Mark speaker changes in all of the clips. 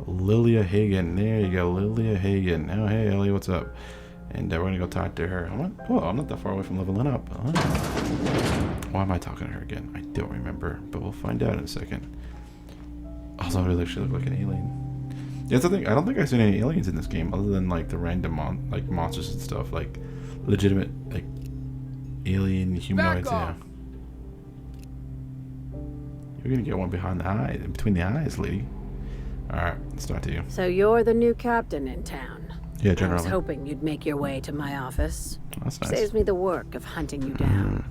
Speaker 1: Lilia Hagen. There you go, Lilia Hagen. Oh, hey, Ellie, what's up? And we're gonna go talk to her. I'm not that far away from leveling up. Why am I talking to her again? I don't remember, but we'll find out in a second. Also, it actually look like an alien. Yeah, that's the thing. I don't think I've seen any aliens in this game, other than like the random monsters and stuff, like legitimate like alien humanoids. Yeah. You're gonna get one behind the eye, between the eyes, lady. All right, let's talk to you.
Speaker 2: So you're the new captain in town.
Speaker 1: Yeah,
Speaker 2: I
Speaker 1: generally.
Speaker 2: was hoping you'd make your way to my office.
Speaker 1: That's nice.
Speaker 2: Saves me the work of hunting you down.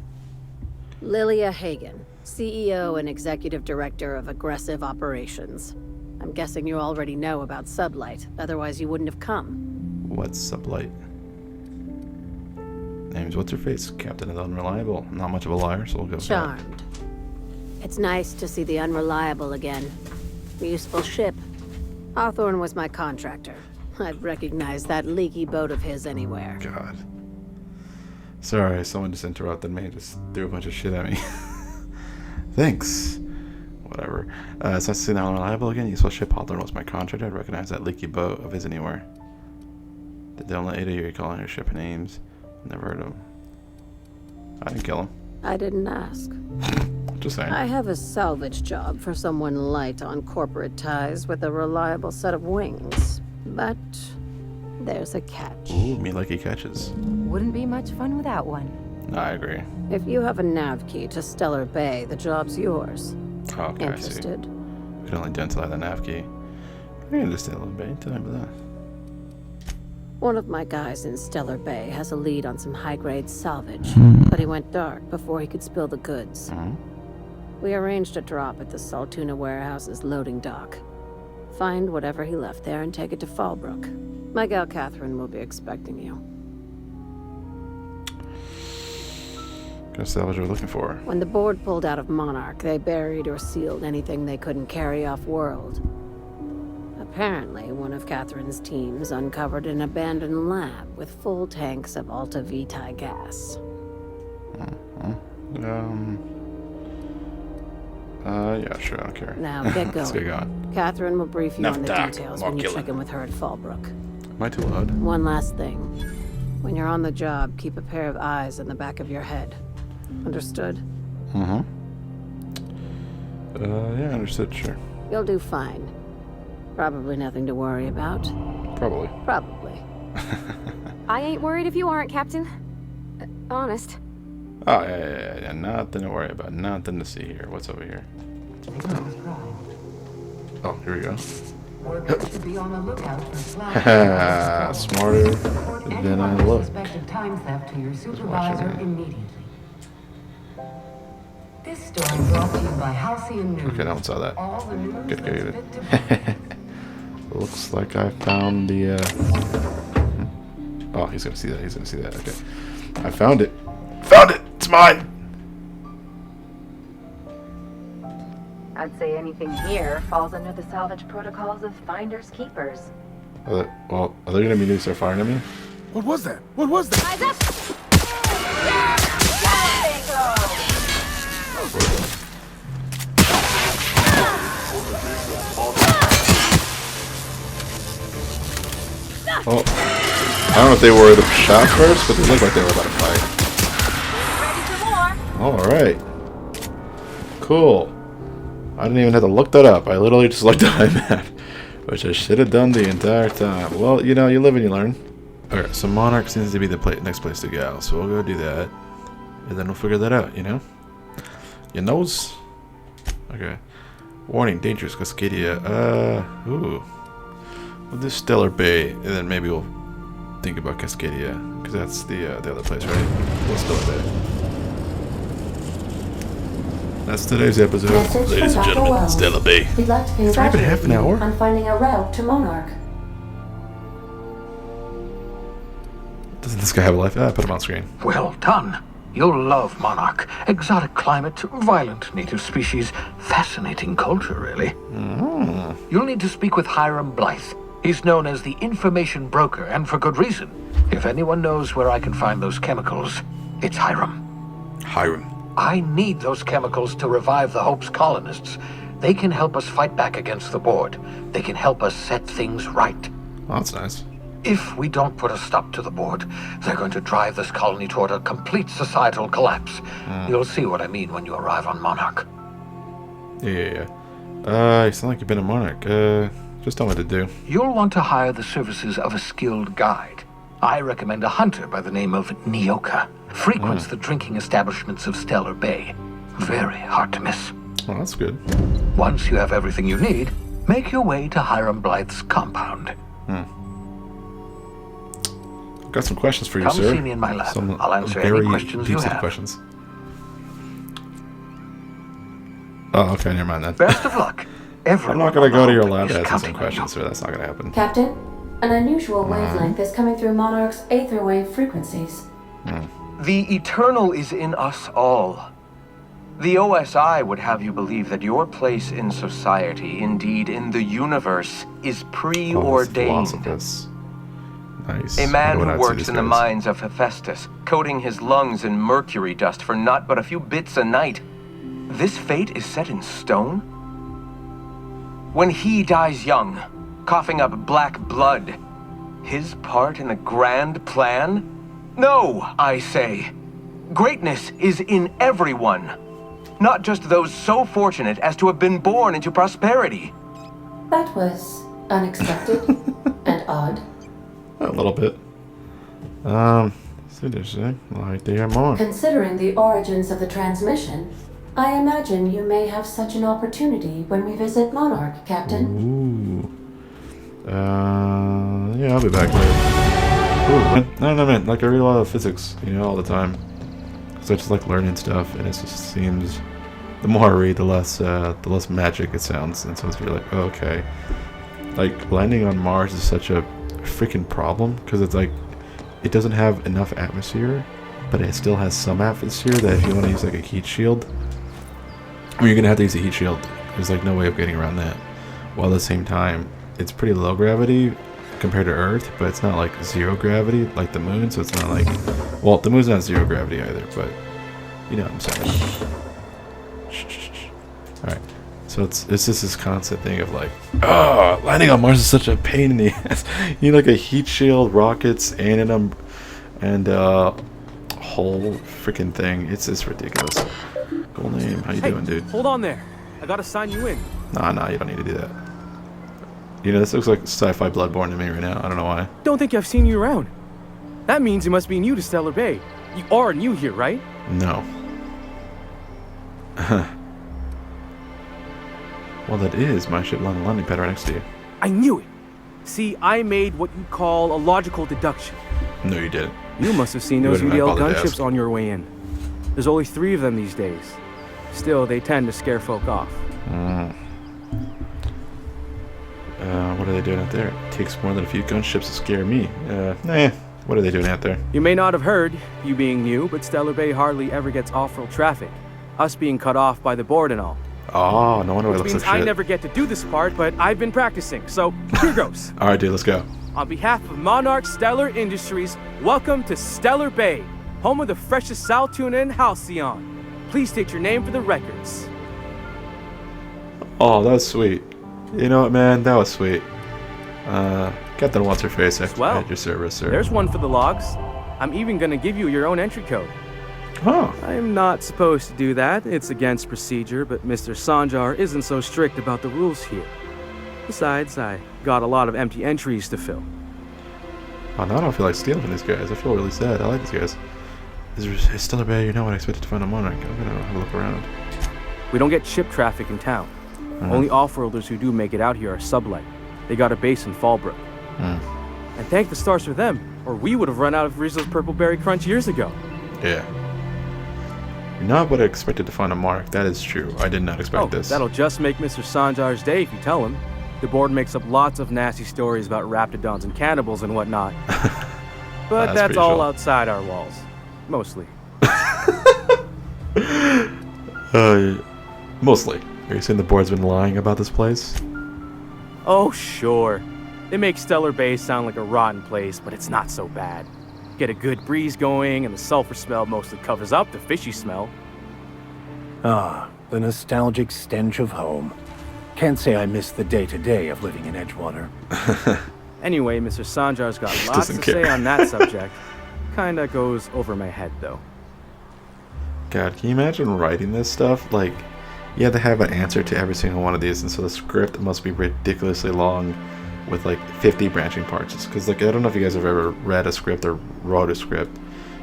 Speaker 2: Lilia Hagen, CEO and Executive Director of Aggressive Operations. I'm guessing you already know about Sublight, otherwise you wouldn't have come.
Speaker 1: What's Sublight? Name's what's her face? Captain of the Unreliable. Not much of a liar, so we'll go with that.
Speaker 2: Charmed. It's nice to see the Unreliable again. Useful ship. Hawthorne was my contractor. I'd recognize that leaky boat of his anywhere.
Speaker 1: God. Sorry, someone just interrupted me. Just threw a bunch of shit at me. Thanks. Whatever. So I see now Unreliable again. Useful ship. Hawthorne was my contractor. I'd recognize that leaky boat of his anywhere. Did the only 8 of you calling your ship names? Never heard of him. I didn't kill him.
Speaker 2: I didn't ask.
Speaker 1: Just saying.
Speaker 2: I have a salvage job for someone light on corporate ties with a reliable set of wings. But there's a catch.
Speaker 1: Ooh, me lucky catches.
Speaker 3: Wouldn't be much fun without one.
Speaker 1: I agree.
Speaker 2: If you have a nav key to Stellar Bay, the job's yours.
Speaker 1: Oh, okay, I see.
Speaker 2: Interested?
Speaker 1: We can only do until I have the nav key. I can just stay a little bit. Tell me about that.
Speaker 2: One of my guys in Stellar Bay has a lead on some high-grade salvage, but he went dark before he could spill the goods. We arranged a drop at the Saltuna warehouse's loading dock. Find whatever he left there and take it to Fallbrook. My gal Catherine will be expecting you.
Speaker 1: Gonna salvage what we're looking for.
Speaker 2: When the board pulled out of Monarch, they buried or sealed anything they couldn't carry off-world. Apparently, one of Catherine's teams uncovered an abandoned lab with full tanks of Alta Vitae gas.
Speaker 1: Yeah, sure, I don't care.
Speaker 2: Now, get going.
Speaker 1: Let's get going.
Speaker 2: Catherine will brief you
Speaker 1: Enough
Speaker 2: on the
Speaker 1: talk.
Speaker 2: details
Speaker 1: More
Speaker 2: when you
Speaker 1: killing.
Speaker 2: check in with her at Fallbrook.
Speaker 1: Am I too loud?
Speaker 2: One last thing. When you're on the job, keep a pair of eyes in the back of your head. Understood?
Speaker 1: Yeah, understood, sure.
Speaker 2: You'll do fine. Probably nothing to worry about.
Speaker 1: Probably.
Speaker 2: Probably.
Speaker 3: I ain't worried if you aren't, Captain. Honest.
Speaker 1: Oh, yeah. Nothing to worry about. Nothing to see here. What's over here? Oh, here we go.
Speaker 4: Workers should be on the lookout for
Speaker 1: Haha, smarter than I look.
Speaker 4: suspected time theft to your supervisor immediately. This story brought to you by Halcyon News.
Speaker 1: Okay, no one saw that.
Speaker 4: All the news
Speaker 1: Good.
Speaker 4: that's fit to
Speaker 1: Looks like I found the, Oh, he's gonna see that. Okay. I found it. Found it! It's mine!
Speaker 3: I'd say anything here falls under the salvage protocols of finders keepers.
Speaker 1: Are they gonna be start firing at me?
Speaker 5: What was that? What was that?
Speaker 3: Eyes up!
Speaker 1: Oh. I don't know if they were the shot first, but they looked like they were about to fight.
Speaker 3: Ready for more?
Speaker 1: Alright. Cool. I didn't even have to look that up. I literally just looked at my map, which I should have done the entire time. Well, you know, you live and you learn. Alright, so Monarch seems to be the next place to go, so we'll go do that. And then we'll figure that out, you know? Your nose? Okay. Warning, dangerous, Cascadia. Ooh. We'll do Stellar Bay, and then maybe we'll think about Cascadia, because that's the other place, right? We'll Stellar Bay. That's today's episode,
Speaker 6: Message
Speaker 1: ladies and
Speaker 6: from Dr.
Speaker 1: gentlemen.
Speaker 6: Wells.
Speaker 1: Stellar Bay.
Speaker 6: We'd like to
Speaker 1: It's already been
Speaker 6: congratulate
Speaker 1: half an
Speaker 6: you
Speaker 1: hour.
Speaker 6: on finding a route to Monarch.
Speaker 1: Doesn't this guy have a life? Ah, put him on screen.
Speaker 7: Well done. You'll love Monarch. Exotic climate, violent native species, fascinating culture, really. You'll need to speak with Hiram Blythe. He's known as the information broker, and for good reason. If anyone knows where I can find those chemicals, it's Hiram.
Speaker 1: Hiram.
Speaker 7: I need those chemicals to revive the Hope's colonists. They can help us fight back against the board. They can help us set things right.
Speaker 1: Oh, that's nice.
Speaker 7: If we don't put a stop to the board, they're going to drive this colony toward a complete societal collapse. You'll see what I mean when you arrive on Monarch.
Speaker 1: Yeah. You sound like you've been a monarch. Just tell me what to do.
Speaker 7: You'll want to hire the services of a skilled guide. I recommend a hunter by the name of Nyoka. Frequents the drinking establishments of Stellar Bay. Very hard to miss.
Speaker 1: Oh, that's good.
Speaker 7: Once you have everything you need, make your way to Hiram Blythe's compound.
Speaker 1: I've got some questions for you,
Speaker 7: Come
Speaker 1: sir.
Speaker 7: see me in my lab.
Speaker 1: Some
Speaker 7: I'll answer
Speaker 1: very
Speaker 7: any questions you
Speaker 1: deep-set
Speaker 7: have.
Speaker 1: questions. Oh, okay, never mind then.
Speaker 7: Best of luck.
Speaker 1: I'm not going to go to your lab
Speaker 7: is
Speaker 1: to ask you some
Speaker 7: counting on
Speaker 1: questions,
Speaker 7: you.
Speaker 1: sir. That's not going to happen.
Speaker 6: Captain, an unusual wavelength is coming through Monarch's aether wave frequencies.
Speaker 8: The eternal is in us all. The OSI would have you believe that your place in society, indeed in the universe, is preordained.
Speaker 1: Philosophers. Nice.
Speaker 8: A man
Speaker 1: Wonder what
Speaker 8: who
Speaker 1: I'd say
Speaker 8: works
Speaker 1: these
Speaker 8: in the
Speaker 1: guys.
Speaker 8: mines of Hephaestus, coating his lungs in mercury dust for not but a few bits a night. This fate is set in stone? When he dies young, coughing up black blood, his part in the grand plan? No, I say. Greatness is in everyone, not just those so fortunate as to have been born into prosperity.
Speaker 6: That was unexpected and odd.
Speaker 1: A little bit. See this, eh? Like to hear more.
Speaker 6: Considering the origins of the transmission, I imagine you may have such an opportunity when we visit Monarch, Captain.
Speaker 1: Ooh. Yeah, I'll be back later. Ooh, no, man. Like, I read a lot of physics, all the time. Because I just like learning stuff, and it just seems... The more I read, the less magic it sounds. And so you're like, oh, okay. Like, landing on Mars is such a freaking problem, because it's like, it doesn't have enough atmosphere, but it still has some atmosphere that if you want to use, like, a heat shield... I mean, you're going to have to use a heat shield. There's, like, no way of getting around that. While at the same time, it's pretty low gravity compared to Earth, but it's not like zero gravity like the moon, so it's not like... Well, the moon's not zero gravity either, but you know what I'm saying. Alright, so it's just this constant thing of like, landing on Mars is such a pain in the ass. You need like a heat shield, rockets, and whole freaking thing. It's just ridiculous. Cool name. How you doing, dude?
Speaker 9: Hold on there. I gotta sign you in.
Speaker 1: Nah, you don't need to do that. This looks like Sci-fi Bloodborne to me right now. I don't know why.
Speaker 9: Don't think I've seen you around. That means you must be new to Stellar Bay. You are new here, right?
Speaker 1: No. Well, that is my ship on the landing pad right next to you.
Speaker 9: I knew it. See, I made what you call a logical deduction.
Speaker 1: No, you didn't.
Speaker 9: You must have seen
Speaker 1: You
Speaker 9: those
Speaker 1: wouldn't have
Speaker 9: UDL
Speaker 1: bothered to
Speaker 9: gunships
Speaker 1: ask.
Speaker 9: on your way in. There's only 3 of them these days. Still, they tend to scare folk off.
Speaker 1: What are they doing out there? It takes more than a few gunships to scare me. What are they doing out there?
Speaker 9: You may not have heard, you being new, but Stellar Bay hardly ever gets off-road traffic. Us being cut off by the board and all.
Speaker 1: Oh, no wonder why it
Speaker 9: Which
Speaker 1: looks
Speaker 9: means
Speaker 1: like
Speaker 9: I
Speaker 1: shit.
Speaker 9: never get to do this part, but I've been practicing, so here goes.
Speaker 1: Alright, dude, let's go.
Speaker 9: On behalf of Monarch Stellar Industries, welcome to Stellar Bay, home of the freshest sal tuna and halcyon. Please state your name for the records.
Speaker 1: Oh, that's sweet. You know what, man? That was sweet. Captain What's Her Face
Speaker 9: Swell.
Speaker 1: at your service, sir.
Speaker 9: There's one for the logs. I'm even gonna give you your own entry code.
Speaker 1: Oh,
Speaker 9: I'm not supposed to do that. It's against procedure, but Mr. Sanjar isn't so strict about the rules here. Besides, I got a lot of empty entries to fill.
Speaker 1: now I don't feel like stealing from these guys. I feel really sad. I like these guys. Is Stellar Bay, you know what I expected to find a Monarch. I'm gonna have a look around.
Speaker 9: We don't get ship traffic in town. Only off-worlders who do make it out here are sublight. They got a base in Fallbrook. And thank the stars for them, or we would have run out of Rizzo's Purple Berry Crunch years ago.
Speaker 1: Yeah. Not what I expected to find a Monarch. That is true. I did not expect this.
Speaker 9: That'll just make Mr. Sanjar's day if you tell him. The board makes up lots of nasty stories about raptidons and cannibals and whatnot. But that's
Speaker 1: pretty
Speaker 9: all
Speaker 1: chill.
Speaker 9: outside our walls. Mostly.
Speaker 1: Mostly. Are you saying the board's been lying about this place?
Speaker 9: Oh, sure. They make Stellar Bay sound like a rotten place, but it's not so bad. Get a good breeze going, and the sulfur smell mostly covers up the fishy smell.
Speaker 10: Ah, the nostalgic stench of home.
Speaker 5: Can't say I miss the day-to-day of living in Edgewater.
Speaker 9: Anyway, Mr. Sanjar's got lots
Speaker 1: doesn't
Speaker 9: to
Speaker 1: care.
Speaker 9: say on that subject. Kinda goes over my head, though.
Speaker 1: God, can you imagine writing this stuff? Like, you have to have an answer to every single one of these, and so the script must be ridiculously long with like 50 branching parts. Because like, I don't know if you guys have ever read a script or wrote a script.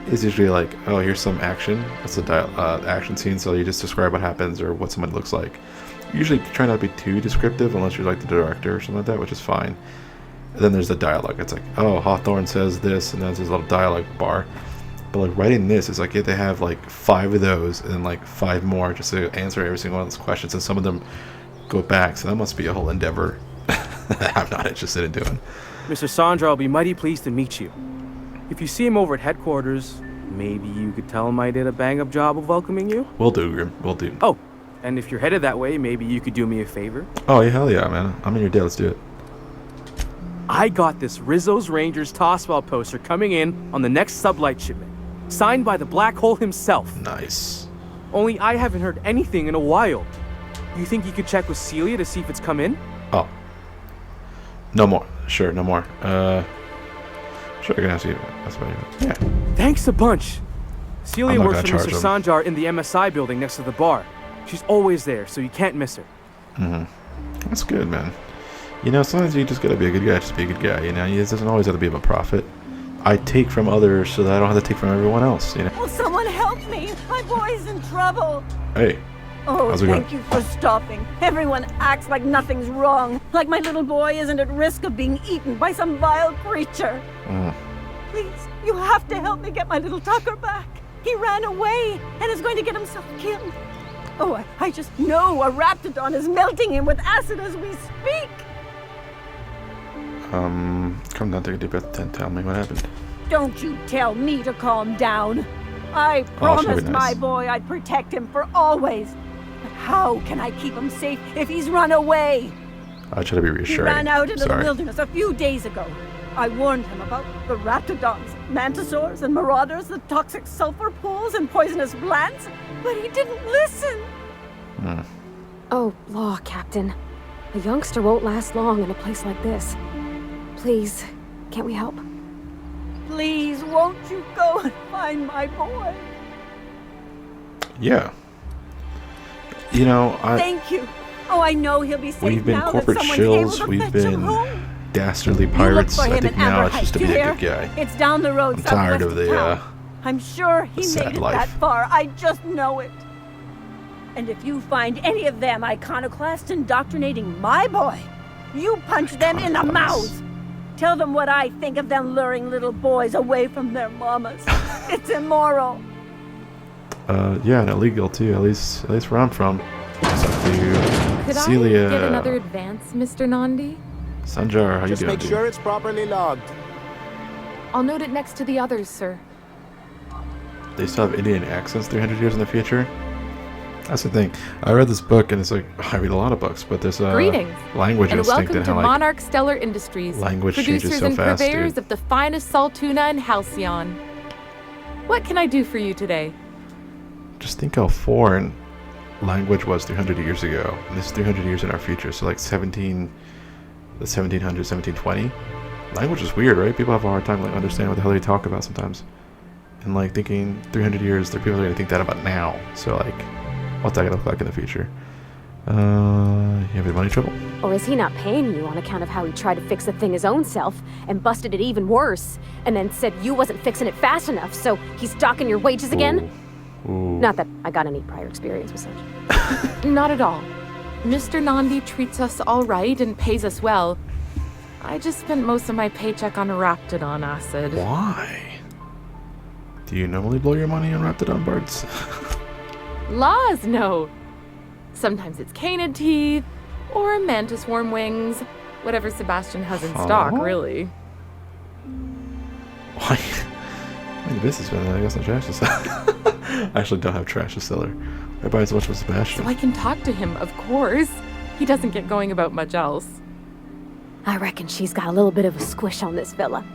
Speaker 1: It's usually like, oh, here's some action. That's a action scene, so you just describe what happens or what somebody looks like. Usually try not to be too descriptive unless you're like the director or something like that, which is fine. And then there's the dialogue. It's like, oh, Hawthorne says this, and then there's a little dialogue bar. But like writing this is like you have to have like 5 of those and then like 5 more just to answer every single one of those questions, and some of them go back. So that must be a whole endeavor. I'm not interested in doing.
Speaker 9: Mr. Sandra will be mighty pleased to meet you. If you see him over at headquarters, maybe you could tell him I did a bang-up job of welcoming you?
Speaker 1: We'll do, Grim. We'll do.
Speaker 9: Oh, and if you're headed that way, maybe you could do me a favor?
Speaker 1: Oh, yeah, hell yeah, man. I'm in your debt. Let's do it.
Speaker 9: I got this Rizzo's Rangers tossball poster coming in on the next sublight shipment, signed by the Black Hole himself.
Speaker 1: Nice.
Speaker 9: Only I haven't heard anything in a while. You think you could check with Celia to see if it's come in?
Speaker 1: Oh. No more. Sure, no more. Sure, I can ask you. That's about it. Yeah.
Speaker 9: Thanks a bunch.
Speaker 1: I'm
Speaker 9: Celia
Speaker 1: not
Speaker 9: works for
Speaker 1: gonna
Speaker 9: Mr.
Speaker 1: charge
Speaker 9: Sanjar in the MSI building next to the bar. She's always there, so you can't miss her.
Speaker 1: That's good, man. You know, sometimes you just gotta be a good guy, just be a good guy. You know, it doesn't always have to be about profit. I take from others so that I don't have to take from everyone else, you know?
Speaker 10: Will someone help me? My boy's in trouble.
Speaker 1: Hey.
Speaker 10: Oh,
Speaker 1: How's it
Speaker 10: thank
Speaker 1: going?
Speaker 10: you for stopping. Everyone acts like nothing's wrong. Like my little boy isn't at risk of being eaten by some vile creature. Please, you have to help me get my little Tucker back. He ran away and is going to get himself killed. Oh, I just know a raptidon is melting him with acid as we speak.
Speaker 1: Come down, take a deep breath, and tell me what happened.
Speaker 10: Don't you tell me to calm down. I
Speaker 1: Oh, she'll be
Speaker 10: promised my
Speaker 1: nice.
Speaker 10: boy I'd protect him for always. But how can I keep him safe if he's run away?
Speaker 1: I try to be
Speaker 10: He
Speaker 1: reassuring.
Speaker 10: ran out into the
Speaker 1: Sorry.
Speaker 10: wilderness a few days ago. I warned him about the raptidons, mantisaurs, and marauders, the toxic sulfur pools, and poisonous plants, but he didn't listen.
Speaker 2: Oh, law, Captain. A youngster won't last long in a place like this. Please, can't we help?
Speaker 10: Please, won't you go and find my boy?
Speaker 1: Yeah. You know,
Speaker 10: Thank you. Oh, I know he'll be safe
Speaker 1: we've been
Speaker 10: now that
Speaker 1: corporate
Speaker 10: someone's able
Speaker 1: shills,
Speaker 10: to
Speaker 1: we've
Speaker 10: fetch him
Speaker 1: been
Speaker 10: home.
Speaker 1: dastardly
Speaker 10: You look
Speaker 1: pirates.
Speaker 10: for
Speaker 1: I
Speaker 10: him
Speaker 1: think
Speaker 10: in
Speaker 1: now
Speaker 10: Amber
Speaker 1: it's just to
Speaker 10: Heights,
Speaker 1: be
Speaker 10: you
Speaker 1: a good
Speaker 10: hear?
Speaker 1: guy.
Speaker 10: It's down the road
Speaker 1: I'm tired
Speaker 10: southwest
Speaker 1: of the,
Speaker 10: town. I'm sure he
Speaker 1: sad
Speaker 10: made it
Speaker 1: life.
Speaker 10: that far. I just know it. And if you find any of them iconoclasts indoctrinating my boy, you punch them in the
Speaker 1: Iconoclasts.
Speaker 10: mouth. Tell them what I think of them luring little boys away from their mamas. It's immoral.
Speaker 1: Yeah, and illegal too. At least where I'm from. It's up to
Speaker 11: Could
Speaker 1: Celia.
Speaker 11: I get another advance, Mr. Nandi?
Speaker 1: Sanjar, how you
Speaker 5: Just
Speaker 1: doing?
Speaker 5: make sure it's properly logged.
Speaker 11: I'll note it next to the others, sir.
Speaker 1: They still have Indian accents 300 years in the future? That's the thing. I read this book, and it's like, I read a lot of books, but there's
Speaker 11: Greetings,
Speaker 1: language
Speaker 11: and
Speaker 1: instinct
Speaker 11: welcome
Speaker 1: and
Speaker 11: to
Speaker 1: how, like,
Speaker 11: Monarch Stellar Industries,
Speaker 1: language changes
Speaker 11: producers
Speaker 1: so
Speaker 11: and
Speaker 1: fast,
Speaker 11: purveyors
Speaker 1: dude.
Speaker 11: of the finest salt tuna in Halcyon. What can I do for you today?
Speaker 1: just think how foreign language was 300 years ago. And this is 300 years in our future, so like the 1700s, 1720. Language is weird, right? People have a hard time like understanding what the hell they talk about sometimes. And like thinking 300 years, there are people that are gonna think that about now. So like, what's that gonna look like in the future? You have any money trouble?
Speaker 2: Or is he not paying you on account of how he tried to fix the thing his own self and busted it even worse, and then said you wasn't fixing it fast enough, so he's docking your wages again?
Speaker 1: Ooh.
Speaker 2: Not that I got any prior experience with such.
Speaker 11: Not at all. Mr. Nandi treats us all right and pays us well. I just spent most of my paycheck on Raptidon acid.
Speaker 1: Why? Do you normally blow your money on Raptidon birds?
Speaker 11: Laws, no. Sometimes it's canid teeth or mantis worm wings. Whatever Sebastian has in stock, really.
Speaker 1: Why? I'm a businessman, I got some trash to sell. I actually don't have trash to sell her. I buy so much from Sebastian.
Speaker 11: So I can talk to him, of course. He doesn't get going about much else.
Speaker 2: I reckon she's got a little bit of a squish on this fella.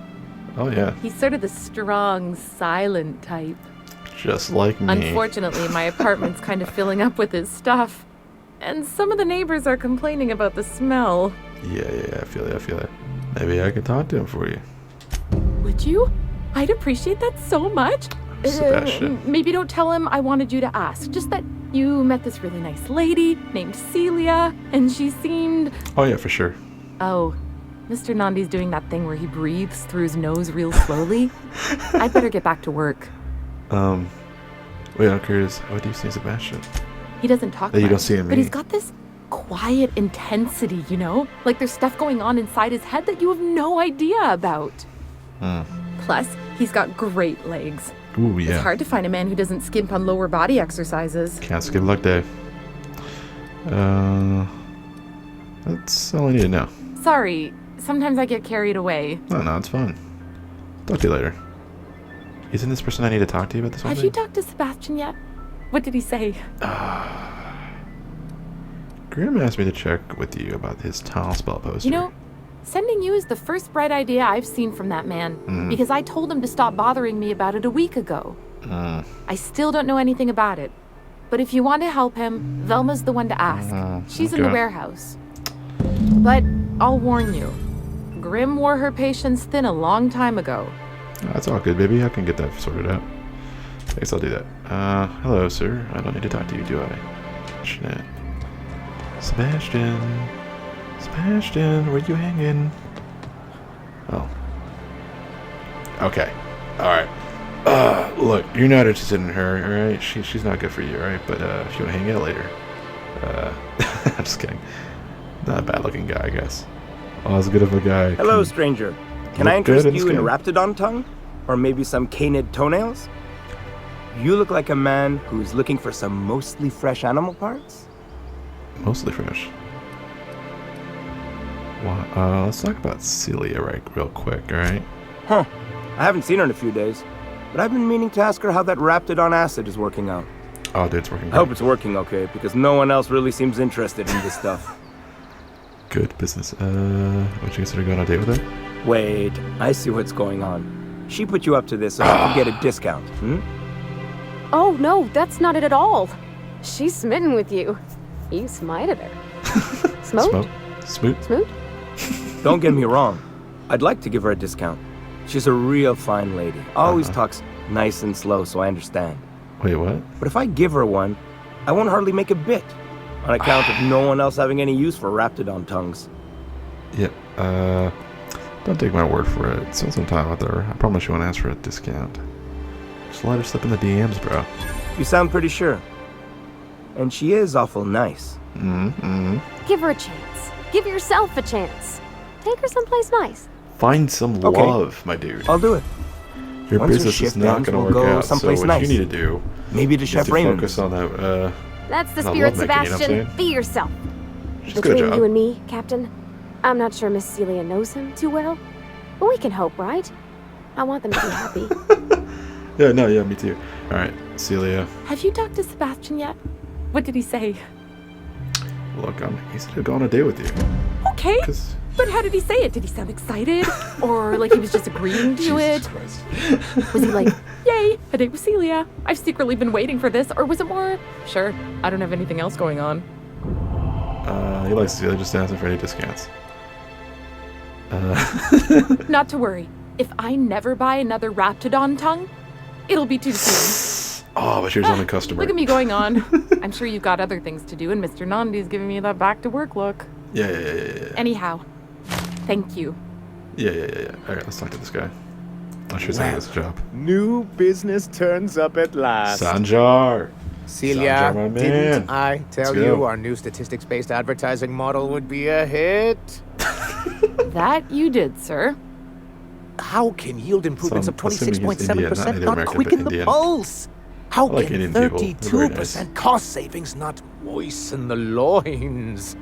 Speaker 1: Oh yeah,
Speaker 11: He's sort of the strong, silent type.
Speaker 1: just like me.
Speaker 11: Unfortunately, my apartment's kind of filling up with his stuff. And some of the neighbors are complaining about the smell.
Speaker 1: Yeah, I feel it. Maybe I can talk to him for you.
Speaker 11: Would you? I'd appreciate that so much.
Speaker 1: Sebastian.
Speaker 11: Maybe don't tell him I wanted you to ask. Just that you met this really nice lady named Celia, and she seemed...
Speaker 1: Oh, yeah, for sure.
Speaker 11: Oh, Mr. Nandi's doing that thing where he breathes through his nose real slowly. I'd better get back to work.
Speaker 1: Wait, I'm curious. How do you see Sebastian?
Speaker 11: He doesn't talk
Speaker 1: That you
Speaker 11: much,
Speaker 1: don't see in
Speaker 11: but
Speaker 1: me.
Speaker 11: he's got this quiet intensity, you know? Like there's stuff going on inside his head that you have no idea about. Plus, he's got great legs.
Speaker 1: Ooh, yeah.
Speaker 11: It's hard to find a man who doesn't skimp on lower body exercises.
Speaker 1: Can't skip leg day. That's all I need to know.
Speaker 11: Sorry, sometimes I get carried away.
Speaker 1: No, it's fine. Talk to you later. Isn't this person I need to talk to you about this whole
Speaker 11: Have
Speaker 1: thing?
Speaker 11: you talked to Sebastian yet? What did he say?
Speaker 1: Grim asked me to check with you about his tile spell poster.
Speaker 11: You know, sending you is the first bright idea I've seen from that man. Because I told him to stop bothering me about it a week ago. I still don't know anything about it. But if you want to help him, Velma's the one to ask. She's in the warehouse. But I'll warn you, Grim wore her patience thin a long time ago.
Speaker 1: That's all good, baby. I can get that sorted out. I guess I'll do that. Hello, sir. I don't need to talk to you, do I? Shit. Sebastian, where you hanging? Oh. Okay. Alright. Look, you're not interested in her, alright? She's not good for you, alright? But if you want to hang out later. I'm just kidding. Not a bad looking guy, I guess. Oh, as good of a guy.
Speaker 12: Hello, stranger. Can I interest you in Raptidon tongue? Or maybe some canid toenails? You look like a man who's looking for some mostly fresh animal parts?
Speaker 1: Mostly fresh. Well, let's talk about Celia real quick, alright?
Speaker 12: Huh. I haven't seen her in a few days, but I've been meaning to ask her how that Raptidon acid is working out.
Speaker 1: Oh, dude, it's working
Speaker 12: I hope it's working okay, because no one else really seems interested in this stuff.
Speaker 1: Good business. Would you consider going on a date with her?
Speaker 12: Wait, I see what's going on. She put you up to this so I could get a discount,
Speaker 2: Oh, no, that's not it at all. She's smitten with you. You smited her. Smote?
Speaker 1: Smoot?
Speaker 2: Smoot?
Speaker 12: Don't get me wrong. I'd like to give her a discount. She's a real fine lady. Always talks nice and slow, so I understand.
Speaker 1: Wait, what?
Speaker 12: But if I give her one, I won't hardly make a bit, on account of no one else having any use for Raptidon tongues.
Speaker 1: Yeah, don't take my word for it. Spend some time out there. I promise you won't ask for a discount. Just let her slip in the DMs, bro.
Speaker 12: You sound pretty sure. And she is awful nice.
Speaker 2: Give her a chance. Give yourself a chance. Take her someplace nice.
Speaker 1: Find some love, my dude.
Speaker 12: I'll do it.
Speaker 1: Your
Speaker 12: Once
Speaker 1: business is not going to work out, so what you need to do
Speaker 12: maybe to
Speaker 1: is
Speaker 12: Chef
Speaker 1: to
Speaker 12: Raymond.
Speaker 1: focus on that,
Speaker 2: That's the
Speaker 1: not
Speaker 2: spirit,
Speaker 1: lovemaking, you know what I'm
Speaker 2: Sebastian.
Speaker 1: saying?
Speaker 2: Be yourself.
Speaker 1: She's got a
Speaker 2: Between
Speaker 1: job.
Speaker 2: you and me, Captain, I'm not sure Miss Celia knows him too well. But we can hope, right? I want them to be happy.
Speaker 1: Yeah, me too. Alright, Celia.
Speaker 11: Have you talked to Sebastian yet? What did he say?
Speaker 1: Look, he said he'd go on a date with you.
Speaker 11: Okay, but how did he say it? Did he sound excited? Or like he was just agreeing to it? Was he like, yay, a date with Celia? I've secretly been waiting for this. Or was it more, sure, I don't have anything else going on?
Speaker 1: He likes Celia, just asking for any discounts.
Speaker 11: Not to worry. If I never buy another Raptidon tongue, it'll be too soon.
Speaker 1: Oh, but here's only customer.
Speaker 11: Look at me going on. I'm sure you've got other things to do, and Mr. Nandi's giving me that back to work look.
Speaker 1: Yeah.
Speaker 11: Anyhow, thank you.
Speaker 1: Yeah. Alright, let's talk to this guy. I'm sure he's doing his job.
Speaker 5: New business turns up at last.
Speaker 1: Sanjar!
Speaker 5: Celia,
Speaker 1: Sanjar, my man.
Speaker 5: didn't I tell
Speaker 1: Let's
Speaker 5: you
Speaker 1: go.
Speaker 5: our new statistics-based advertising model would be a hit?
Speaker 11: That you did, sir.
Speaker 5: How can yield improvements
Speaker 1: So
Speaker 5: of
Speaker 1: I'm assuming he's Indian, not
Speaker 5: 26.7%
Speaker 1: Native
Speaker 5: not
Speaker 1: American,
Speaker 5: quicken
Speaker 1: but
Speaker 5: the
Speaker 1: Indian.
Speaker 5: pulse? How
Speaker 1: I like
Speaker 5: can
Speaker 1: Indian people. They're very
Speaker 5: 32%
Speaker 1: nice.
Speaker 5: cost savings not moisten the loins?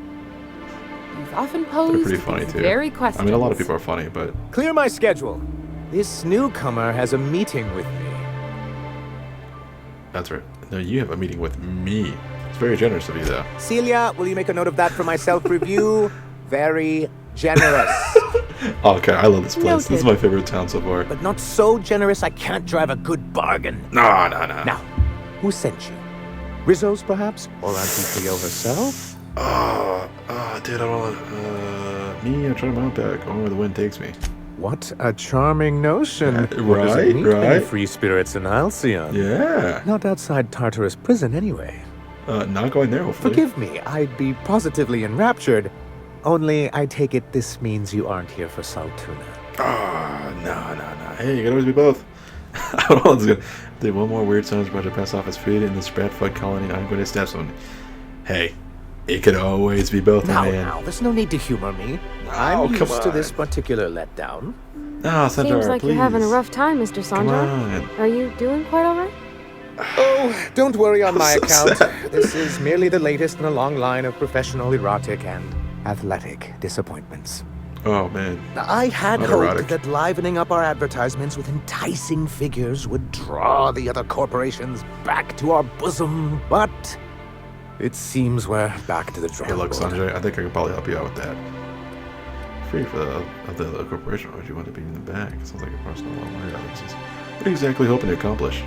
Speaker 11: You've often
Speaker 1: They're
Speaker 11: posed
Speaker 1: pretty funny,
Speaker 11: these
Speaker 1: too.
Speaker 11: very questions.
Speaker 1: I mean, a lot of people are funny, but...
Speaker 5: Clear my schedule. This newcomer has a meeting with me.
Speaker 1: That's right. No, you have a meeting with me. It's very generous of you, though.
Speaker 5: Celia, will you make a note of that for my self-review? Very generous.
Speaker 1: Okay, I love this place.
Speaker 5: Noted.
Speaker 1: This is my favorite town so far.
Speaker 5: But not so generous I can't drive a good bargain.
Speaker 1: No.
Speaker 5: Now, who sent you? Rizzo's, perhaps? Or Auntie Cleo herself?
Speaker 1: Dude, I don't me, I'm trying my own back. Going where the wind takes me.
Speaker 13: What a charming notion.
Speaker 1: Right,
Speaker 13: Does it meet
Speaker 1: right.
Speaker 13: many free spirits in Halcyon?
Speaker 1: Yeah.
Speaker 13: Not outside Tartarus prison, anyway.
Speaker 1: Not going there, hopefully.
Speaker 13: Forgive me, I'd be positively enraptured. Only, I take it this means you aren't here for Saltuna.
Speaker 1: No. Hey, you gotta always be both. I don't know what's good. Did one more weird son's about to pass off his food in the Spratfud colony. I'm going to step on. Hey, it could always be both, man.
Speaker 5: Now, there's no need to humor me.
Speaker 1: Oh,
Speaker 5: I'm
Speaker 1: come
Speaker 5: used to
Speaker 1: on.
Speaker 5: this particular letdown.
Speaker 1: Oh, Sanjar,
Speaker 2: Seems like
Speaker 1: please.
Speaker 2: you're having a rough time, Mr.
Speaker 1: Come
Speaker 2: Sanjar.
Speaker 1: on.
Speaker 2: Are you doing quite all right?
Speaker 5: Oh, don't worry on my
Speaker 1: so
Speaker 5: account.
Speaker 1: sad.
Speaker 5: This is merely the latest in a long line of professional erotic and athletic disappointments.
Speaker 1: Oh, man.
Speaker 5: I had
Speaker 1: Not
Speaker 5: hoped
Speaker 1: erotic.
Speaker 5: that livening up our advertisements with enticing figures would draw the other corporations back to our bosom, but it seems we're back to the drawing
Speaker 1: Hey, look,
Speaker 5: board.
Speaker 1: Sanjay, I think I could probably help you out with that. Free for the corporation. Why would you want to be in the back? It sounds like a personal worry. What are you exactly hoping to accomplish?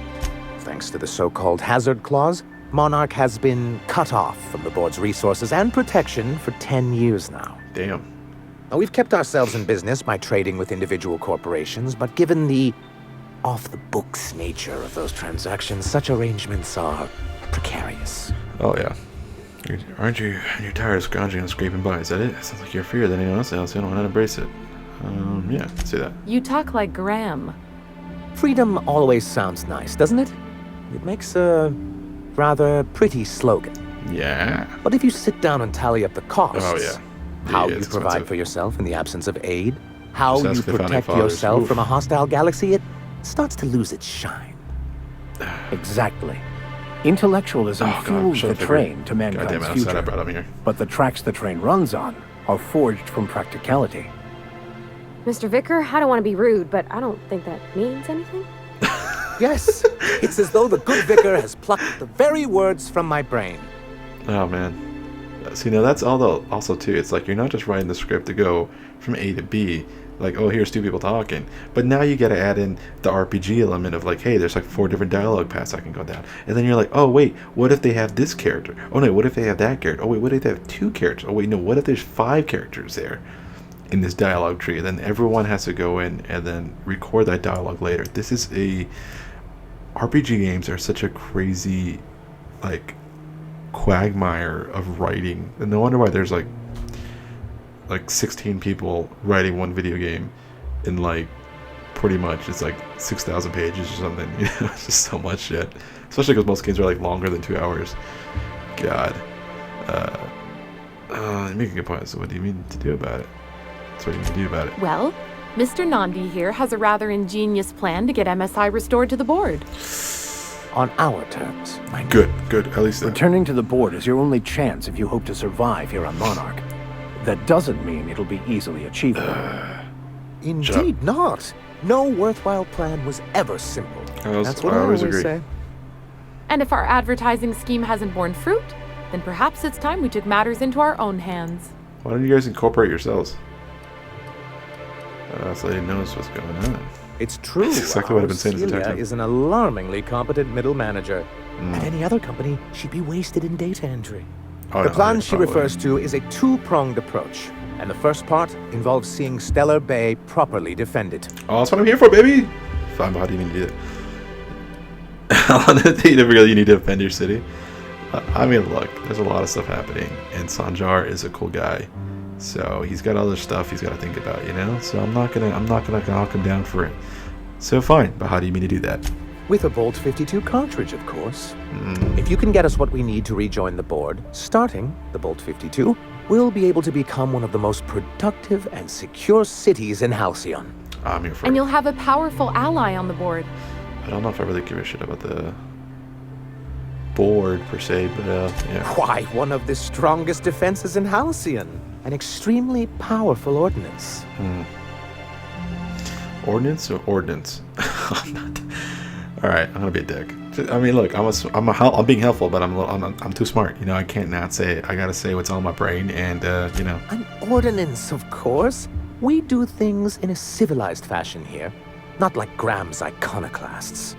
Speaker 5: Thanks to the so-called hazard clause, Monarch has been cut off from the board's resources and protection for 10 years now.
Speaker 1: Damn.
Speaker 5: Now, we've kept ourselves in business by trading with individual corporations, but given the off-the-books nature of those transactions, such arrangements are precarious.
Speaker 1: Oh, yeah. Aren't you? You're tired of scrounging and scraping by. Is that it? Sounds like you're feared that anyone else don't want to embrace it. Yeah, see that.
Speaker 11: You talk like Graham.
Speaker 5: Freedom always sounds nice, doesn't it? It makes a rather pretty slogan.
Speaker 1: Yeah.
Speaker 5: But if you sit down and tally up the costs,
Speaker 1: Oh, yeah.
Speaker 5: how
Speaker 1: Yeah,
Speaker 5: you
Speaker 1: it's
Speaker 5: provide
Speaker 1: expensive.
Speaker 5: for yourself in the absence of aid, how
Speaker 1: Just
Speaker 5: you
Speaker 1: ask the founding
Speaker 5: protect
Speaker 1: fathers.
Speaker 5: yourself
Speaker 1: Oof.
Speaker 5: from a hostile galaxy, it starts to lose its shine.
Speaker 7: Exactly. Intellectualism
Speaker 1: Oh, God,
Speaker 7: fuels
Speaker 1: shut
Speaker 7: the
Speaker 1: up,
Speaker 7: train to
Speaker 1: God
Speaker 7: mankind's
Speaker 1: damn it, I'm sad I
Speaker 7: future.
Speaker 1: brought him here.
Speaker 7: But the tracks the train runs on are forged from practicality.
Speaker 2: Mr. Vicar, I don't want to be rude, but I don't think that means anything.
Speaker 5: Yes, it's as though the good vicar has plucked the very words from my brain.
Speaker 1: Oh, man. See, now that's also, too, it's like you're not just writing the script to go from A to B, like, oh, here's two people talking. But now you got to add in the RPG element of like, hey, there's like 4 different dialogue paths I can go down. And then you're like, oh, wait, what if they have this character? Oh, no, what if they have that character? Oh, wait, what if they have 2 characters? Oh, wait, no, what if there's 5 characters there in this dialogue tree? And then everyone has to go in and then record that dialogue later. This is RPG games are such a crazy, like, quagmire of writing. And no wonder why there's like 16 people writing one video game in like pretty much it's like 6,000 pages or something. You know, it's just so much shit. Especially because most games are like longer than 2 hours. God. You make a good point. So what do you mean to do about it? That's what you mean to do about it.
Speaker 11: Well, Mr. Nandi here has a rather ingenious plan to get MSI restored to the board.
Speaker 5: On our terms.
Speaker 1: Good. At least that.
Speaker 7: Returning to the board is your only chance if you hope to survive here on Monarch. That doesn't mean it'll be easily achievable.
Speaker 5: Indeed not. No worthwhile plan was ever simple. That's what I always
Speaker 1: agree.
Speaker 5: say.
Speaker 11: And if our advertising scheme hasn't borne fruit, then perhaps it's time we took matters into our own hands.
Speaker 1: Why don't you guys incorporate yourselves? So they knows what's going on.
Speaker 5: It's true.
Speaker 1: That's exactly what I've been saying this entire
Speaker 5: Celia
Speaker 1: time.
Speaker 5: is an alarmingly competent middle manager. At any other company, she'd be wasted in data entry.
Speaker 1: Oh,
Speaker 5: The
Speaker 1: no,
Speaker 5: plan
Speaker 1: yeah,
Speaker 5: she
Speaker 1: probably.
Speaker 5: refers to is a 2-pronged approach. And the first part involves seeing Stellar Bay properly defended.
Speaker 1: Oh, that's what I'm here for, baby! Fine, but how do you mean to do it? You need to defend your city. I mean, look, there's a lot of stuff happening, and Sanjar is a cool guy, so he's got other stuff he's got to think about, you know. So I'm not gonna knock him down for it. So fine, but how do you mean to do that?
Speaker 5: With a Bolt 52 cartridge, of course. If you can get us what we need to rejoin the board, starting the Bolt 52, we'll be able to become one of the most productive and secure cities in Halcyon.
Speaker 1: I'm here for
Speaker 11: And
Speaker 1: it.
Speaker 11: you'll have a powerful ally on the board.
Speaker 1: I don't know if I really give a shit about the board per se, but yeah.
Speaker 5: Why, one of the strongest defenses in Halcyon. An extremely powerful ordnance.
Speaker 1: Ordnance or ordnance? I'm not. All right, I'm gonna be a dick. I mean, look, I'm being helpful, but I'm too smart. You know, I can't not say it. I gotta say what's on my brain, and you know.
Speaker 5: An ordinance, of course. We do things in a civilized fashion here, not like Graham's iconoclasts.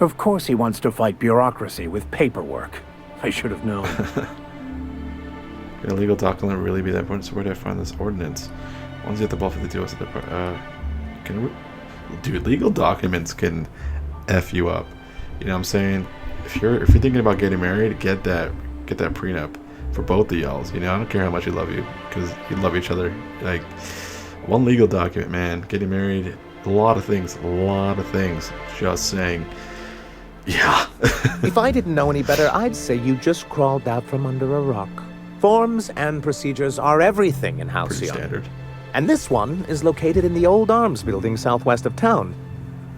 Speaker 7: Of course he wants to fight bureaucracy with paperwork. I should have known.
Speaker 1: Can a legal document really be that important? So where do I find this ordinance? Once you have the Ball 52, what's the dude, legal documents can F you up. You know what I'm saying? If you're thinking about getting married, get that prenup for both of y'all. You know, I don't care how much you love you, because you love each other. Like, one legal document, man. Getting married, a lot of things. Just saying. Yeah.
Speaker 5: If I didn't know any better, I'd say you just crawled out from under a rock. Forms and procedures are everything in Halcyon.
Speaker 1: Pretty standard.
Speaker 5: And this one is located in the old arms building southwest of town,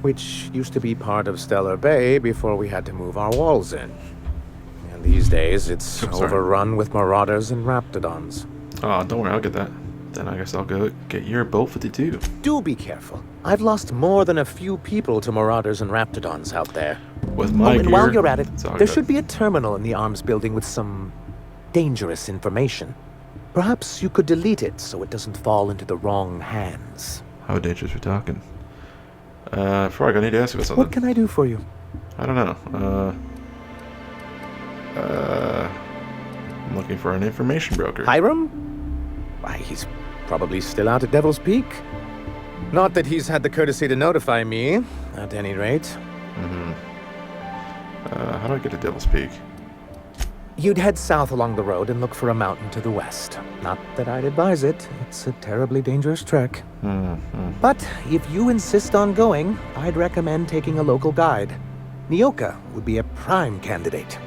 Speaker 5: which used to be part of Stellar Bay before we had to move our walls in. And these days, it's overrun with marauders and raptidons.
Speaker 1: Oh, don't worry, I'll get that. Then I guess I'll go get your Bolt 52.
Speaker 5: Do be careful. I've lost more than a few people to marauders and raptidons out there.
Speaker 1: With my gear,
Speaker 5: and while you're at it,
Speaker 1: there
Speaker 5: good. Should be a terminal in the arms building with some dangerous information. Perhaps you could delete it so it doesn't fall into the wrong hands.
Speaker 1: How dangerous are we talking? Before I need to ask you about something.
Speaker 5: What can I do for you?
Speaker 1: I don't know. I'm looking for an information broker.
Speaker 5: Hiram? Why, he's probably still out at Devil's Peak. Not that he's had the courtesy to notify me, at any rate.
Speaker 1: Mm-hmm. How do I get to Devil's Peak?
Speaker 5: You'd head south along the road and look for a mountain to the west. Not that I'd advise it. It's a terribly dangerous trek.
Speaker 1: Mm-hmm.
Speaker 5: But if you insist on going, I'd recommend taking a local guide. Nyoka would be a prime candidate.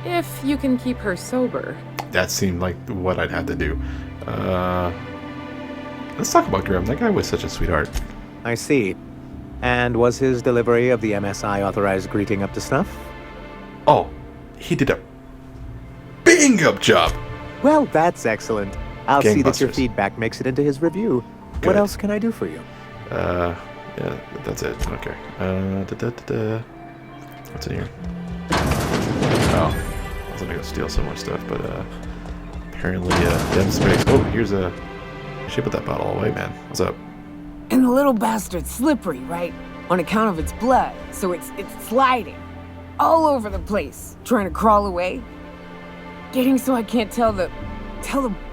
Speaker 11: If you can keep her sober.
Speaker 1: That seemed like what I'd have to do. Let's talk about Grim. That guy was such a sweetheart.
Speaker 5: I see. And was his delivery of the MSI authorized greeting up to snuff?
Speaker 1: Oh, he did a bang-up job.
Speaker 5: Well, that's excellent. I'll see that your feedback makes it into his review.
Speaker 1: Good.
Speaker 5: What else can I do for you?
Speaker 1: Yeah, that's it. Okay. What's in here? Oh, I was gonna go steal so much stuff, but apparently, dem space. Oh, here's a. I should put that bottle away, man. What's up?
Speaker 14: And the little bastard's slippery, right? On account of its blood, so it's sliding all over the place, trying to crawl away. Getting so I can't tell the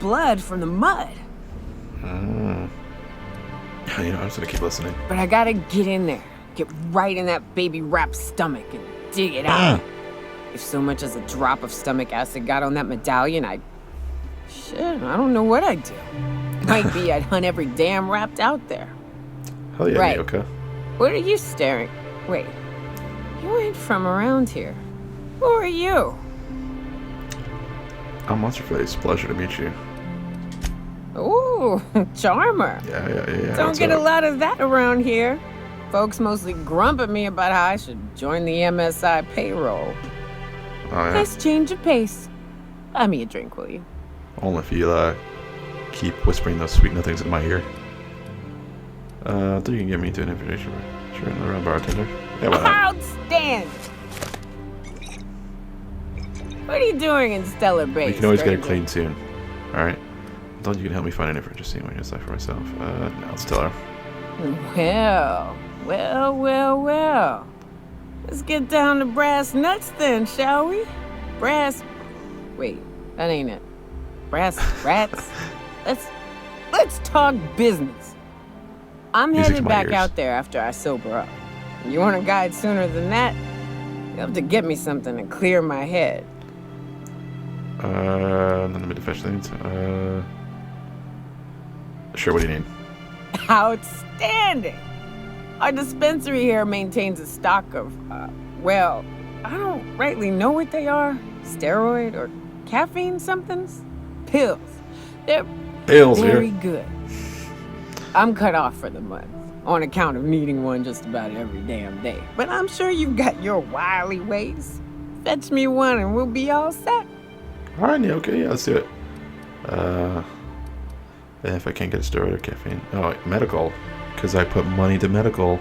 Speaker 14: blood from the mud.
Speaker 1: You know, I'm just gonna keep listening.
Speaker 14: But I gotta get in there, get right in that baby rap's stomach and dig it out. If so much as a drop of stomach acid got on that medallion, I don't know what I'd do. Might be I'd hunt every damn rapt out there.
Speaker 1: Hell yeah,
Speaker 14: right.
Speaker 1: Nyoka.
Speaker 14: What are you staring? Wait, you ain't from around here. Who are you?
Speaker 1: I'm Monsterface. Pleasure to meet you.
Speaker 14: Ooh, charmer.
Speaker 1: Yeah.
Speaker 14: Don't get a lot of that around here. Folks mostly grump at me about how I should join the MSI payroll.
Speaker 1: Oh, yeah.
Speaker 14: Nice change of pace. Buy me a drink, will you?
Speaker 1: Only if you keep whispering those sweet nothings in my ear. I think you can get me to an invitation. Sure, another bartender. Yeah, why not?
Speaker 14: Outstanding. What are you doing in Stellar Bay?
Speaker 1: We can always get it clean soon. Alright? I thought you could help me find an interesting way to decide for myself. Now let's tell her.
Speaker 14: Well. Let's get down to brass nuts then, shall we? Wait, that ain't it. Brass rats? Let's talk business. I'm headed back out there after I sober up. You want a guide sooner than that? You have to get me something to clear my head.
Speaker 1: Let me fetch things. Sure, what do you need?
Speaker 14: Outstanding! Our dispensary here maintains a stock of, I don't rightly know what they are. Steroid or caffeine somethings? Pills. They're very good. I'm cut off for the month, on account of needing one just about every damn day. But I'm sure you've got your wily ways. Fetch me one and we'll be all set.
Speaker 1: Alright, okay, yeah, let's do it. If I can't get a steroid or caffeine. Oh, medical. Because I put money to medical.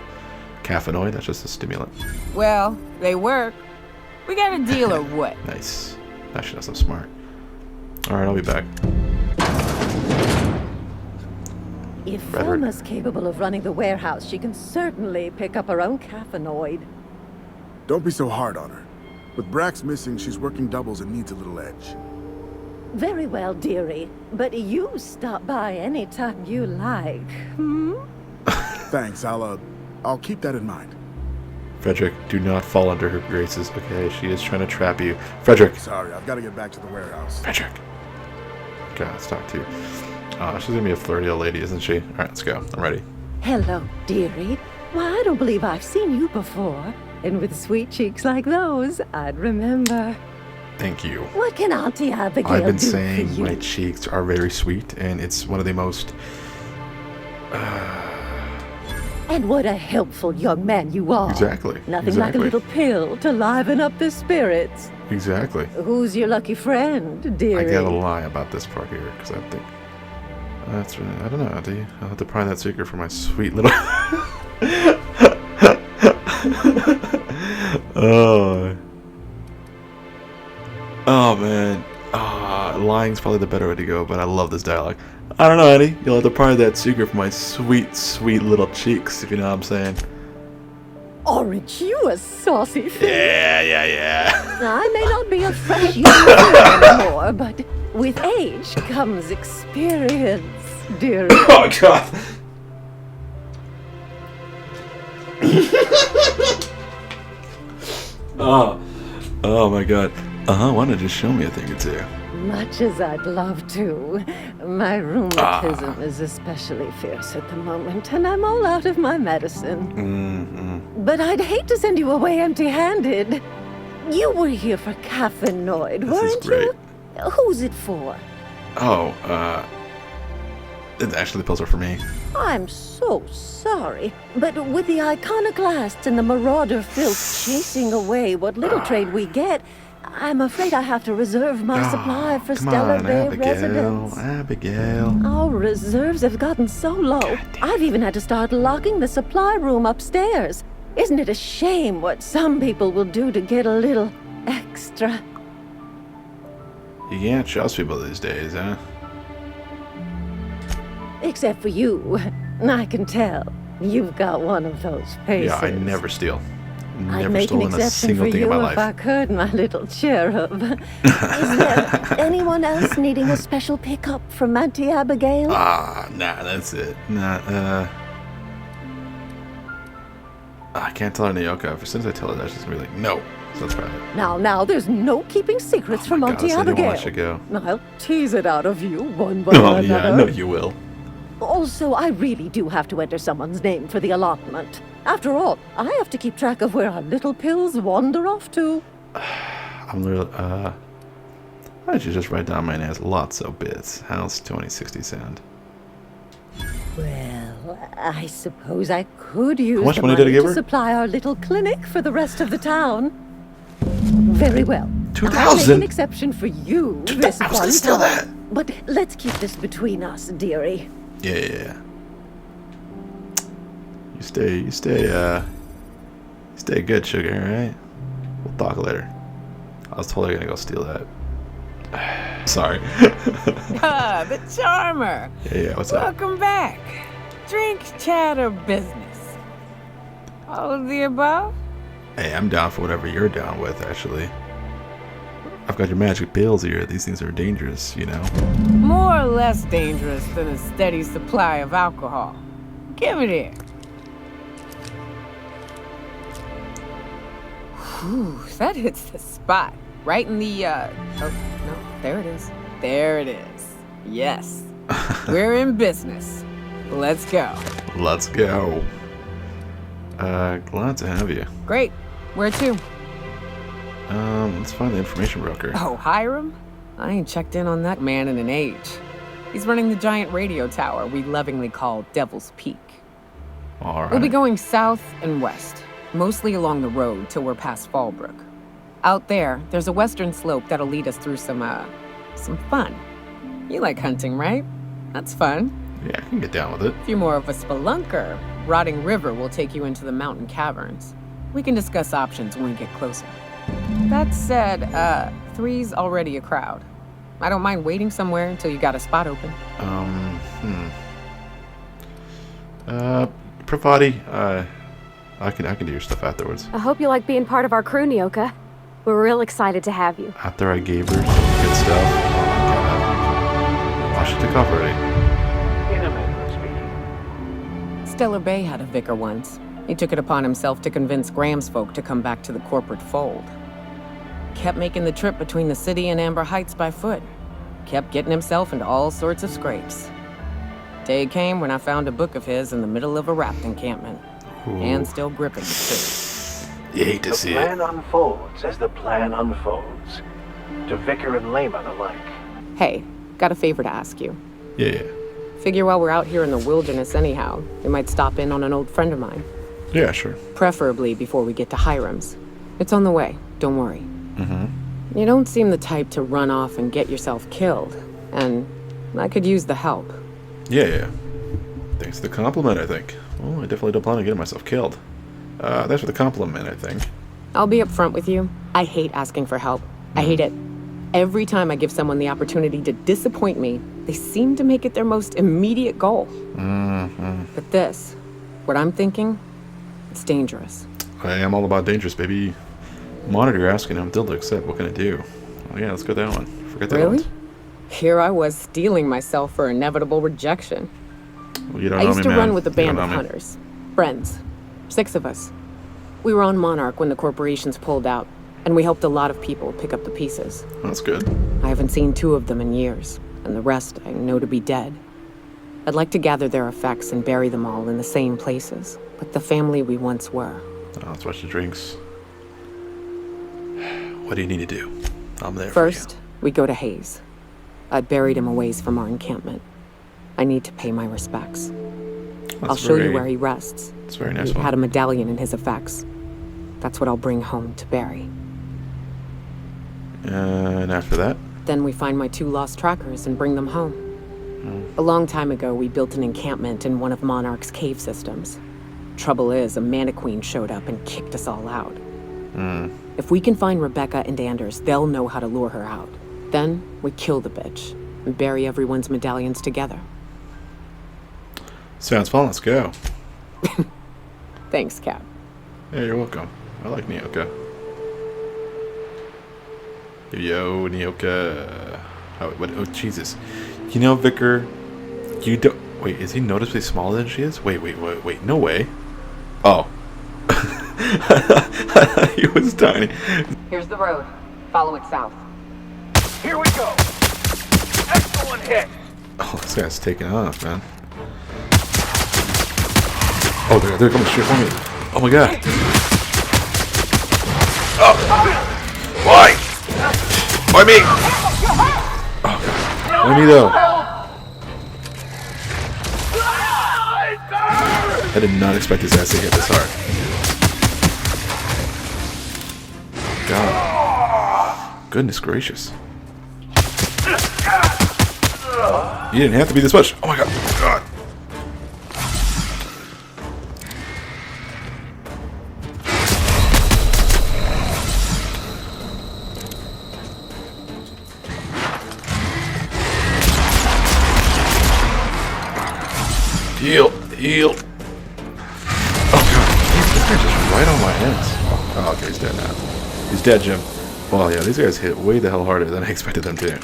Speaker 1: Caffeinoid, that's just a stimulant.
Speaker 14: Well, they work. We got a deal or what?
Speaker 1: Nice. Actually, that's so smart. Alright, I'll be back.
Speaker 15: If Thelma's capable of running the warehouse, she can certainly pick up her own caffeinoid.
Speaker 16: Don't be so hard on her. With Brax missing, she's working doubles and needs a little edge.
Speaker 15: Very well, dearie. But you stop by any time you like. Hmm?
Speaker 16: Thanks. I'll keep that in mind.
Speaker 1: Frederick, do not fall under her graces. Okay, she is trying to trap you. Frederick.
Speaker 16: Sorry, I've got to get back to the warehouse.
Speaker 1: Frederick. Okay, let's talk to you. She's gonna be a flirty old lady, isn't she? All right, let's go. I'm ready.
Speaker 15: Hello, dearie. Why, I don't believe I've seen you before. And with sweet cheeks like those, I'd remember.
Speaker 1: Thank you.
Speaker 15: What can Auntie Abigail
Speaker 1: I've been
Speaker 15: do for
Speaker 1: saying
Speaker 15: you?
Speaker 1: my cheeks are very sweet, and it's one of the most.
Speaker 15: And what a helpful young man you are.
Speaker 1: Exactly.
Speaker 15: Nothing like a little pill to liven up the spirits.
Speaker 1: Exactly.
Speaker 15: Who's your lucky friend, dearie?
Speaker 1: I gotta lie about this part here, because I think that's really, I don't know. I'll have to pry that secret for my sweet little. Oh man. Lying's probably the better way to go, but I love this dialogue. I don't know, Eddie. You'll have to pry that secret for my sweet, sweet little cheeks, if you know what I'm saying.
Speaker 15: Orange, you a saucy thing.
Speaker 1: Yeah.
Speaker 15: I may not be a fresh young girl anymore, but with age comes experience, dearie.
Speaker 1: Oh, God. Oh my God. Why don't you just show me a thing or two?
Speaker 15: Much as I'd love to. My rheumatism is especially fierce at the moment, and I'm all out of my medicine. But I'd hate to send you away empty-handed. You were here for caffeinoid, weren't you? Who's it for?
Speaker 1: Actually, the pills are for me.
Speaker 15: I'm so sorry, but with the iconoclasts and the marauder filth chasing away what little trade we get, I'm afraid I have to reserve my supply for Stellar Bay residents.
Speaker 1: Abigail.
Speaker 15: Our reserves have gotten so low, I've even had to start locking the supply room upstairs. Isn't it a shame what some people will do to get a little extra?
Speaker 1: You can't trust people these days, huh?
Speaker 15: Except for you. I can tell. You've got one of those faces.
Speaker 1: Yeah, I never steal.
Speaker 15: I'd
Speaker 1: Never
Speaker 15: make an
Speaker 1: stolen a
Speaker 15: exception
Speaker 1: single
Speaker 15: for
Speaker 1: thing
Speaker 15: you
Speaker 1: in my
Speaker 15: if
Speaker 1: life.
Speaker 15: I could, my little cherub. Is there anyone else needing a special pickup from Auntie Abigail?
Speaker 1: Nah, that's it. I can't tell her Naoka. As soon as I tell her that, she's gonna be like, no. So that's private.
Speaker 15: Now, there's no keeping secrets from Auntie
Speaker 1: I didn't
Speaker 15: Abigail.
Speaker 1: want you to go.
Speaker 15: I'll tease it out of you one by
Speaker 1: Oh,
Speaker 15: another.
Speaker 1: yeah, I know you will.
Speaker 15: Also, I really do have to enter someone's name for the allotment. After all, I have to keep track of where our little pills wander off to.
Speaker 1: I'm literally, why don't you just write down my name as Lotso Bits? How's 2060 sound?
Speaker 15: Well, I suppose I could use
Speaker 1: much
Speaker 15: the
Speaker 1: money
Speaker 15: money
Speaker 1: did I give her?
Speaker 15: to supply our little clinic for the rest of the town. Very well. I'll make
Speaker 1: 2,000?
Speaker 15: an exception for you this
Speaker 1: I was
Speaker 15: one
Speaker 1: gonna steal
Speaker 15: time.
Speaker 1: that.
Speaker 15: But let's keep this between us, dearie.
Speaker 1: Yeah. You stay good, sugar, alright? We'll talk later. I was totally gonna go steal that. Sorry.
Speaker 14: The charmer.
Speaker 1: Yeah, what's up?
Speaker 14: Welcome back. Drink, chat, or business? All of the above?
Speaker 1: Hey, I'm down for whatever you're down with, actually. I've got your magic pills here. These things are dangerous, you know?
Speaker 14: More or less dangerous than a steady supply of alcohol. Give it here. Whew, that hits the spot. Right in the, oh, no, there it is. There it is. Yes. We're in business. Let's go.
Speaker 1: Let's go. Glad to have you.
Speaker 14: Great. Where to?
Speaker 1: Let's find the information broker.
Speaker 14: Oh, Hiram? I ain't checked in on that man in an age. He's running the giant radio tower we lovingly call Devil's Peak.
Speaker 1: All right.
Speaker 14: We'll be going south and west, mostly along the road till we're past Fallbrook. Out there, there's a western slope that'll lead us through some fun. You like hunting, right? That's fun.
Speaker 1: Yeah, I can get down with it.
Speaker 14: If you're more of a spelunker, Rotting River will take you into the mountain caverns. We can discuss options when we get closer. That said, 3's already a crowd. I don't mind waiting somewhere until you got a spot open.
Speaker 1: Pravati, I can do your stuff afterwards.
Speaker 17: I hope you like being part of our crew, Nyoka. We're real excited to have you.
Speaker 1: After I gave her some good stuff. Oh my god. she took off already.
Speaker 14: Stellar Bay had a vicar once. He took it upon himself to convince Graham's folk to come back to the corporate fold. Kept making the trip between the city and Amber Heights by foot. Kept getting himself into all sorts of scrapes. Day came when I found a book of his in the middle of a raft encampment. And still gripping it, too.
Speaker 1: You hate to see it.
Speaker 17: The plan unfolds as the plan unfolds. To vicar and layman alike.
Speaker 14: Hey, got a favor to ask you.
Speaker 1: Yeah.
Speaker 14: Figure while we're out here in the wilderness anyhow, we might stop in on an old friend of mine.
Speaker 1: Yeah, sure.
Speaker 14: Preferably before we get to Hiram's. It's on the way, don't worry.
Speaker 1: Mm-hmm.
Speaker 14: You don't seem the type to run off and get yourself killed, and I could use the help.
Speaker 1: Yeah. Thanks for the compliment, I think. Well, I definitely don't plan on getting myself killed. Thanks for the compliment, I think.
Speaker 14: I'll be upfront with you. I hate asking for help. I hate it. Every time I give someone the opportunity to disappoint me, they seem to make it their most immediate goal. But this, what I'm thinking, it's dangerous.
Speaker 1: I am all about dangerous, baby. Monitor asking him still to accept. What can I do? Oh yeah, let's go that one. Forget that
Speaker 14: Really?
Speaker 1: one.
Speaker 14: Here I was steeling myself for inevitable rejection.
Speaker 1: Well, you don't
Speaker 14: I
Speaker 1: know
Speaker 14: used
Speaker 1: me,
Speaker 14: to
Speaker 1: man.
Speaker 14: run with a
Speaker 1: You don't
Speaker 14: band
Speaker 1: know
Speaker 14: of
Speaker 1: me.
Speaker 14: hunters. Friends. 6 of us. We were on Monarch when the corporations pulled out, and we helped a lot of people pick up the pieces.
Speaker 1: That's good.
Speaker 14: I haven't seen 2 of them in years, and the rest I know to be dead. I'd like to gather their effects and bury them all in the same places, like the family we once were.
Speaker 1: Oh, let's watch the drinks. What do you need to do? I'm there
Speaker 14: First, we go to Hayes. I buried him a ways from our encampment. I need to pay my respects. I'll show you where he rests.
Speaker 1: It's very nice.
Speaker 14: He had a medallion in his effects. That's what I'll bring home to Barry.
Speaker 1: And after that?
Speaker 14: Then we find my 2 lost trackers and bring them home. A long time ago, we built an encampment in one of Monarch's cave systems. Trouble is, a Maniqueen showed up and kicked us all out. If we can find Rebecca and Anders, they'll know how to lure her out. Then we kill the bitch and bury everyone's medallions together.
Speaker 1: Sounds fun. Let's go.
Speaker 14: Thanks, Cap.
Speaker 1: Yeah, you're welcome. I like Nyoka. Yo, Nyoka. Oh, Jesus. You know, Vicar, you don't... Wait, is he noticeably smaller than she is? Wait. No way. Oh. He was tiny.
Speaker 14: Here's the road. Follow it south.
Speaker 17: Here we go. Excellent hit.
Speaker 1: Oh, this guy's taking off, man. Oh, they're coming straight for me. Oh my god. Oh! Why? Why me? Oh god. Why me though? I did not expect his ass to hit this hard. God. Goodness gracious. You didn't have to be this much. Oh my god. God. Heal. Oh god. This guy's just right on my ass. Oh, okay, he's dead now. He's dead, Jim. Well, yeah, these guys hit way the hell harder than I expected them to.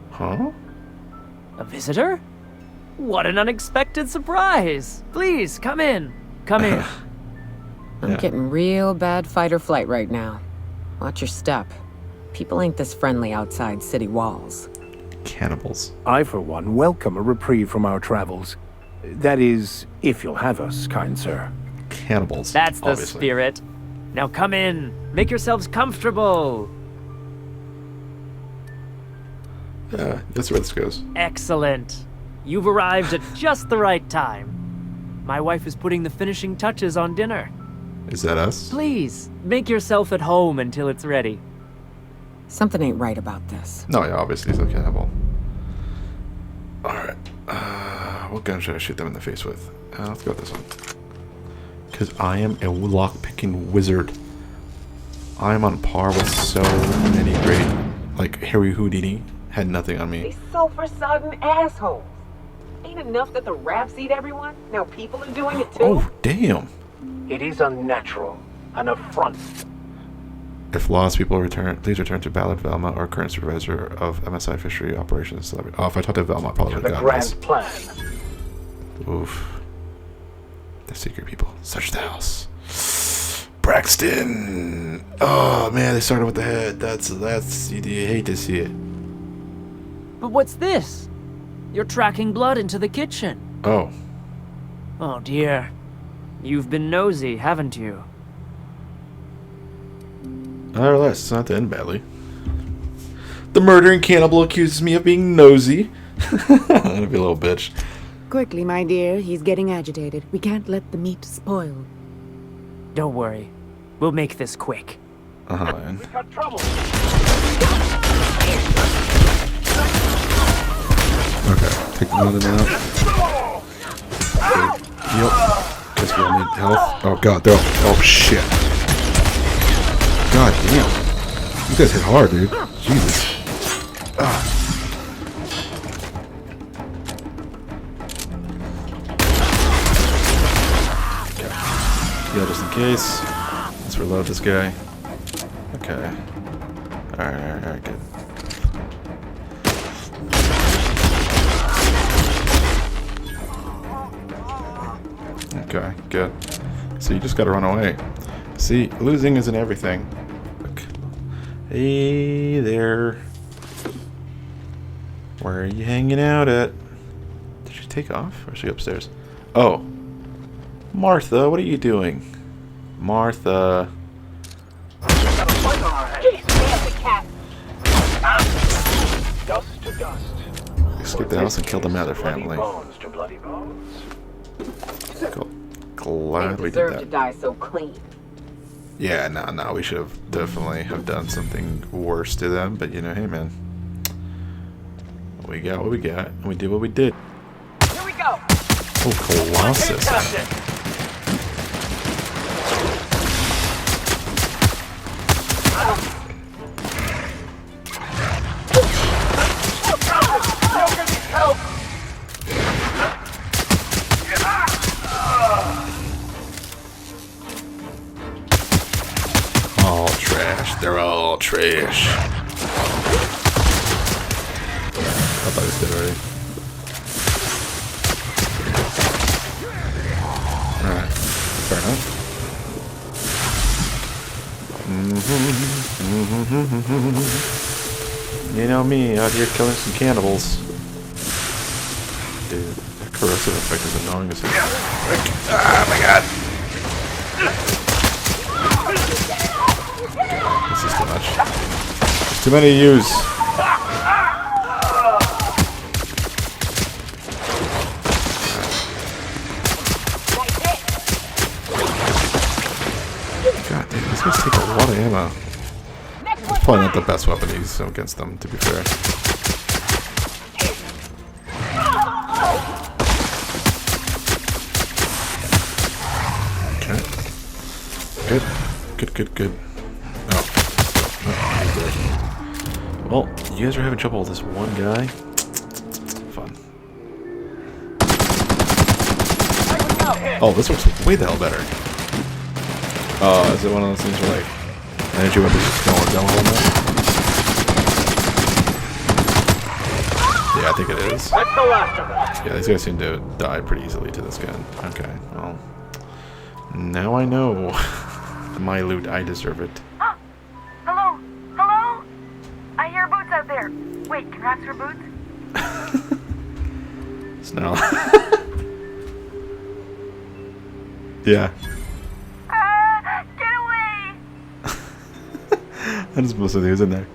Speaker 1: Huh?
Speaker 18: A visitor? What an unexpected surprise! Please, come in. Come in.
Speaker 14: I'm getting real bad fight or flight right now. Watch your step. People ain't this friendly outside city walls.
Speaker 1: Cannibals.
Speaker 17: I, for one, welcome a reprieve from our travels. That is, if you'll have us, kind sir.
Speaker 1: Cannibals.
Speaker 18: That's the
Speaker 1: obviously.
Speaker 18: spirit. Now come in. Make yourselves comfortable.
Speaker 1: Yeah, that's where this goes.
Speaker 18: Excellent. You've arrived at just the right time. My wife is putting the finishing touches on dinner.
Speaker 1: Is that us?
Speaker 18: Please, make yourself at home until it's ready.
Speaker 14: Something ain't right about this.
Speaker 1: No, yeah, obviously he's a cannibal. Alright. What gun should I shoot them in the face with? Let's go with this one. Because I am a lock-picking wizard. I am on par with so many great... Like, Harry Houdini had nothing on me.
Speaker 14: These sulfur-sodden assholes. Ain't enough that the rats eat everyone? Now people are doing it too?
Speaker 1: Oh, damn.
Speaker 17: It is unnatural, an affront.
Speaker 1: If lost, people return. Please return to Ballard Velma or current supervisor of MSI Fishery Operations. Oh, if I talked to Velma, I probably would have gotten this.
Speaker 7: Plan.
Speaker 1: Oof. The secret people. Search the house. Braxton. Oh man, they started with the head. That's you hate to see it.
Speaker 18: But what's this? You're tracking blood into the kitchen.
Speaker 1: Oh.
Speaker 18: Oh dear. You've been nosy, haven't you?
Speaker 1: Nevertheless, it's not to end badly. The murdering cannibal accuses me of being nosy. I'm gonna be a little bitch.
Speaker 19: Quickly, my dear. He's getting agitated. We can't let the meat spoil.
Speaker 18: Don't worry. We'll make this quick.
Speaker 1: Man.
Speaker 7: We got trouble.
Speaker 1: Okay, take the mother out. Okay. Yep. Guess we'll need health. Oh god, they're oh shit. God damn. You guys hit hard, dude. Jesus. Ah. Okay. Yeah, just in case. Let's reload this guy. Okay. Alright, good. Okay, good. So you just gotta run away. See, losing isn't everything. Look. Hey there. Where are you hanging out at? Did she take off? Or is she upstairs? Oh. Martha, what are you doing? Martha.
Speaker 7: Dust to dust.
Speaker 1: Escape the house and kill the Mather family.
Speaker 7: Bones to bloody bones.
Speaker 1: Cool. Glad we did
Speaker 3: Deserve
Speaker 1: that.
Speaker 3: to die so clean.
Speaker 1: Yeah, no, we should have definitely have done something worse to them, but you know, hey man. We got what we got, and we did what we did.
Speaker 3: Here we go.
Speaker 1: Oh, Colossus. All trash. They're all trash. I thought he was dead already. Alright. Fair enough. You know me, out here killing some cannibals. Dude, that corrosive effect is annoying as hell. Oh my god! This is too much. There's too many use. God damn, these guys take a lot of ammo. It's probably not the best weapon to use against them, to be fair. Okay. Good. Oh, he's dead. Well, you guys are having trouble with this one guy. Fun. Oh, this works way the hell better. Is it one of those things where, like, energy weapons just don't work that well enough? Yeah, I think it is.
Speaker 7: That's the last of them.
Speaker 1: Yeah, these guys seem to die pretty easily to this gun. Okay, well. Now I know. My loot, I deserve it.
Speaker 3: Oh, hello? Hello? I hear boots out there. Wait, can rats hear boots?
Speaker 1: Snell. Yeah.
Speaker 3: Get away!
Speaker 1: I just mostly these in there.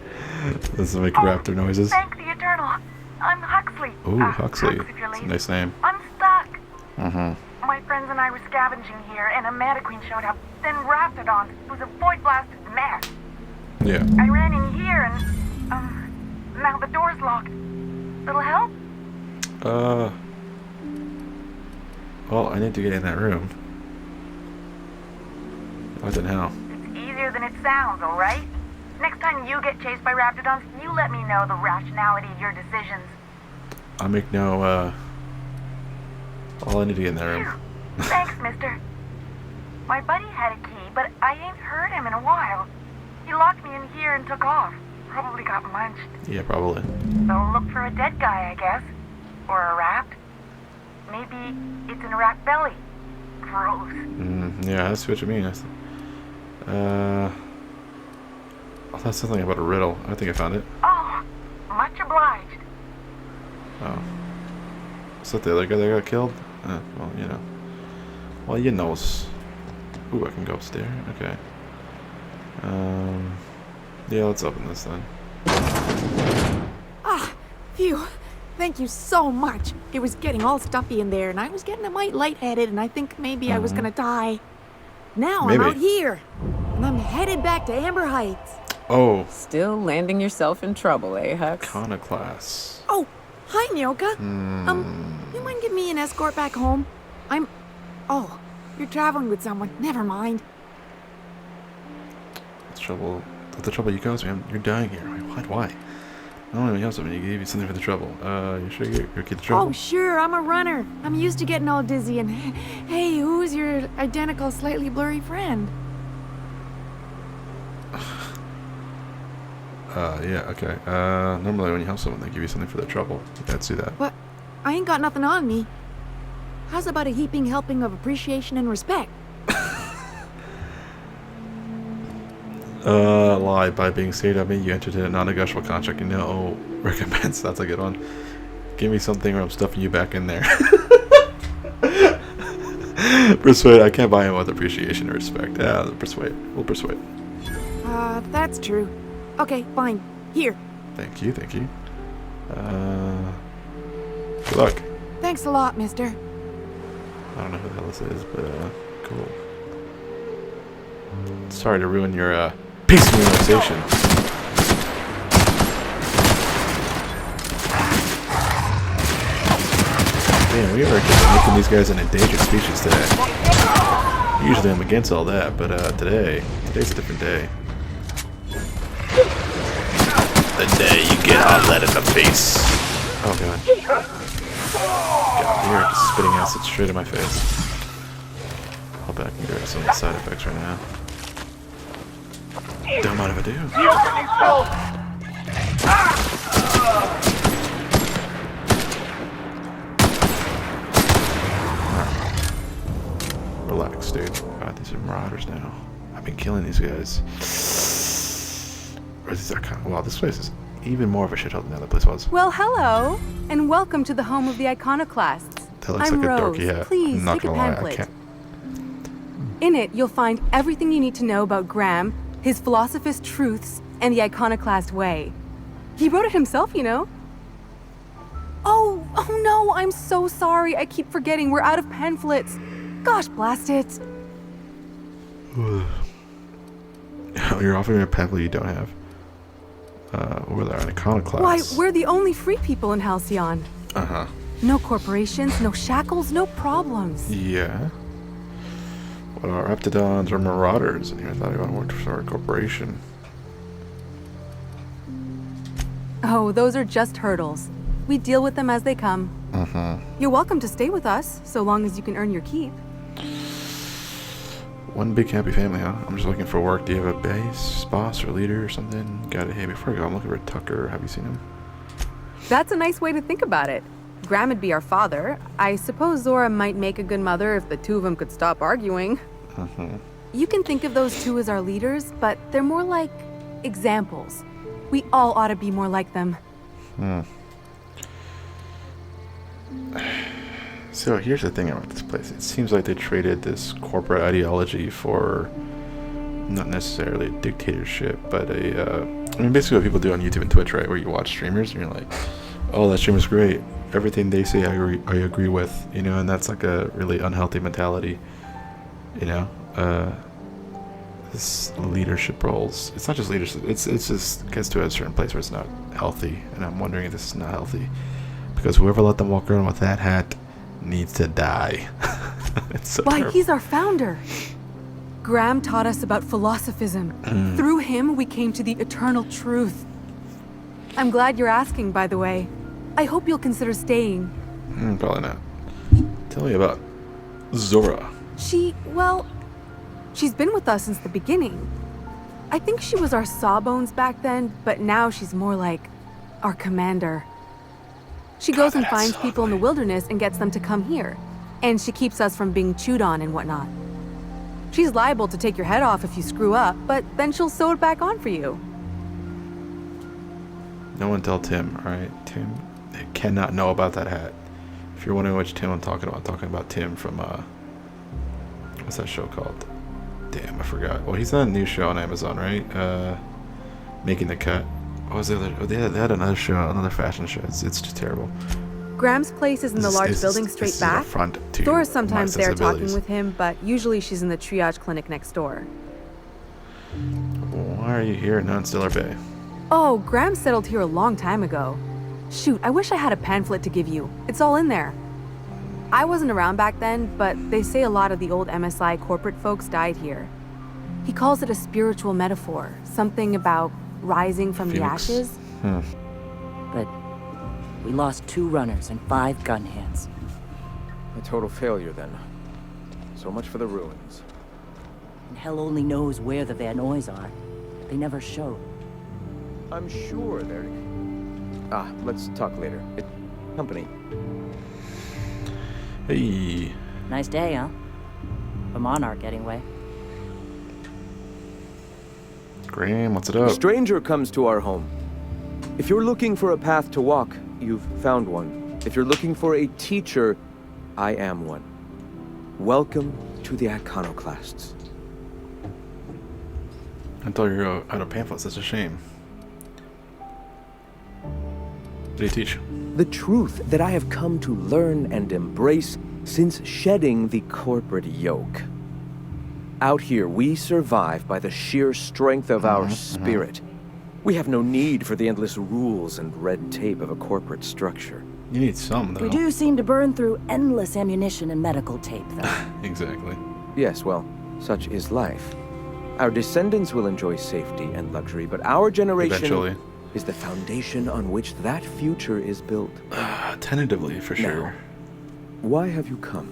Speaker 1: This will make raptor noises.
Speaker 3: Thank the Eternal. I'm Huxley.
Speaker 1: Ooh, Huxley.
Speaker 3: Hux, if you're
Speaker 1: That's a
Speaker 3: lazy.
Speaker 1: nice name.
Speaker 3: I'm stuck.
Speaker 1: Mm-hmm.
Speaker 3: My friends and I were scavenging here, and a Manta Queen showed up. Then Raptidon, who's a void-blasted mess.
Speaker 1: Yeah.
Speaker 3: I ran in here, and now the door's locked. Little help?
Speaker 1: Well, I need to get in that room. What the hell?
Speaker 3: It's easier than it sounds, all right? Next time you get chased by Raptidons, you let me know the rationality of your decisions.
Speaker 1: I'll make no, all I need to get in that room.
Speaker 3: Thanks, mister. My buddy had a key, but I ain't heard him in a while. He locked me in here and took off. Probably got munched.
Speaker 1: Yeah, probably.
Speaker 3: So look for a dead guy, I guess. Or a rat. Maybe it's in a rat belly. Gross.
Speaker 1: Yeah, that's what you mean. Oh, that's something about a riddle. I think I found it.
Speaker 3: Oh, much obliged.
Speaker 1: Oh. Is that the other guy that got killed? Well, you know. Well, you knows. Ooh, I can go upstairs. Okay. Yeah, let's open this then.
Speaker 19: Ah, phew. Thank you so much. It was getting all stuffy in there, and I was getting a mite lightheaded, and I think maybe I was gonna die. Now
Speaker 1: Maybe.
Speaker 19: I'm out here, and I'm headed back to Amber Heights.
Speaker 1: Oh.
Speaker 14: Still landing yourself in trouble, eh, Hux?
Speaker 1: Iconoclast.
Speaker 19: Oh, hi, Nyoka. You mind giving me an escort back home? Oh, you're traveling with someone. Never mind.
Speaker 1: The trouble you caused me. You're dying here. Why? I don't even have something. You gave me something for the trouble. You sure you're okay with the trouble?
Speaker 19: Oh, sure, I'm a runner. I'm used to getting all dizzy, and hey, who's your identical, slightly blurry friend?
Speaker 1: Yeah, okay. Normally when you help someone, they give you something for their trouble. You can't see that.
Speaker 19: But I ain't got nothing on me. How's about a heaping helping of appreciation and respect?
Speaker 1: Lie. By being saved of me, you entered in a non-negotiable contract. You know, recompense. That's a good one. Give me something or I'm stuffing you back in there. Persuade. I can't buy him with appreciation or respect. Yeah, persuade. We'll persuade.
Speaker 19: That's true. Okay, fine. Here.
Speaker 1: Thank you. Good luck.
Speaker 19: Thanks a lot, mister.
Speaker 1: I don't know who the hell this is, but cool. Sorry to ruin your peaceful relaxation. Man, we are making these guys an endangered species today. Usually I'm against all that, but today's a different day. The day you get hot in the face. Oh god. God, you're just spitting acid straight in my face. I'll back and grab some of the side effects right now. Don't mind if I do. Relax, dude. God, these are marauders now. I've been killing these guys. Or is that wow, this place is even more of a shithole than the other place was.
Speaker 20: Well, hello, and welcome to the home of the Iconoclasts.
Speaker 1: That looks
Speaker 20: I'm
Speaker 1: like a
Speaker 20: Rose.
Speaker 1: dorky hat.
Speaker 20: Please
Speaker 1: I'm not
Speaker 20: take a
Speaker 1: gonna lie, I
Speaker 20: pamphlet.
Speaker 1: can't.
Speaker 20: In it, you'll find everything you need to know about Graham, his philosophist truths, and the Iconoclast way. He wrote it himself, you know. Oh no, I'm so sorry. I keep forgetting. We're out of pamphlets. Gosh, blast it.
Speaker 1: You're offering a pamphlet you don't have. We're an iconoclast.
Speaker 20: Why, we're the only free people in Halcyon.
Speaker 1: Uh-huh.
Speaker 20: No corporations, no shackles, no problems.
Speaker 1: Yeah. What are Raptidons or Marauders? And here I thought I worked for a corporation.
Speaker 20: Oh, those are just hurdles. We deal with them as they come.
Speaker 1: Uh-huh.
Speaker 20: You're welcome to stay with us, so long as you can earn your keep.
Speaker 1: One big happy family, huh? I'm just looking for work. Do you have a base, boss, or leader or something? Got it. Hey, before I go, I'm looking for Tucker. Have you seen him?
Speaker 20: That's a nice way to think about it. Graham would be our father. I suppose Zora might make a good mother if the two of them could stop arguing.
Speaker 1: Uh-huh.
Speaker 20: You can think of those two as our leaders, but they're more like examples. We all ought to be more like them.
Speaker 1: So here's the thing about this place. It seems like they traded this corporate ideology for not necessarily a dictatorship, but I mean, basically what people do on YouTube and Twitch, right? Where you watch streamers and you're like, oh, that streamer's great. Everything they say I agree with, you know, and that's like a really unhealthy mentality, you know? This leadership roles. It's not just leadership. It's just gets to a certain place where it's not healthy, and I'm wondering if this is not healthy. Because whoever let them walk around with that hat needs to die. It's so
Speaker 20: Why,
Speaker 1: terrible.
Speaker 20: he's our founder. Graham taught us about philosophism. Through him, we came to the eternal truth. I'm glad you're asking, by the way. I hope you'll consider staying.
Speaker 1: Probably not. Tell me about Zora.
Speaker 20: She's been with us since the beginning. I think she was our sawbones back then, but now she's more like our commander. She goes and finds people in the wilderness and gets them to come here. And she keeps us from being chewed on and whatnot. She's liable to take your head off if you screw up, but then she'll sew it back on for you.
Speaker 1: No one tell Tim, alright? Tim cannot know about that hat. If you're wondering which Tim I'm talking about Tim from, what's that show called? Damn, I forgot. Well, he's on a new show on Amazon, right? Making the Cut. What was the other? Oh, they had another show, another fashion show. It's just terrible.
Speaker 20: Graham's place is in the large building straight back. Dora's sometimes there talking with him, but usually she's in the triage clinic next door.
Speaker 1: Why are you here in non-Stellar Bay?
Speaker 20: Oh, Graham settled here a long time ago. Shoot, I wish I had a pamphlet to give you. It's all in there. I wasn't around back then, but they say a lot of the old MSI corporate folks died here. He calls it a spiritual metaphor, something about rising from the ashes.
Speaker 21: But we lost 2 runners and 5 gun hands.
Speaker 12: A total failure, then. So much for the ruins.
Speaker 21: And hell only knows where the Van Oys are. They never showed.
Speaker 12: I'm sure they're... let's talk later. Company.
Speaker 1: Hey.
Speaker 21: Nice day, huh? For Monarch, anyway.
Speaker 1: Graham, what's it up?
Speaker 12: A stranger comes to our home. If you're looking for a path to walk, you've found one. If you're looking for a teacher, I am one. Welcome to the Iconoclasts.
Speaker 1: I thought you were out of pamphlets. That's a shame. What do you teach?
Speaker 12: The truth that I have come to learn and embrace since shedding the corporate yoke. Out here, we survive by the sheer strength of our spirit. We have no need for the endless rules and red tape of a corporate structure.
Speaker 1: You need some, though.
Speaker 21: We do seem to burn through endless ammunition and medical tape, though.
Speaker 1: Exactly.
Speaker 12: Yes, well, such is life. Our descendants will enjoy safety and luxury, but our generation
Speaker 1: eventually
Speaker 12: is the foundation on which that future is built.
Speaker 1: Tentatively, for sure.
Speaker 12: Now, why have you come?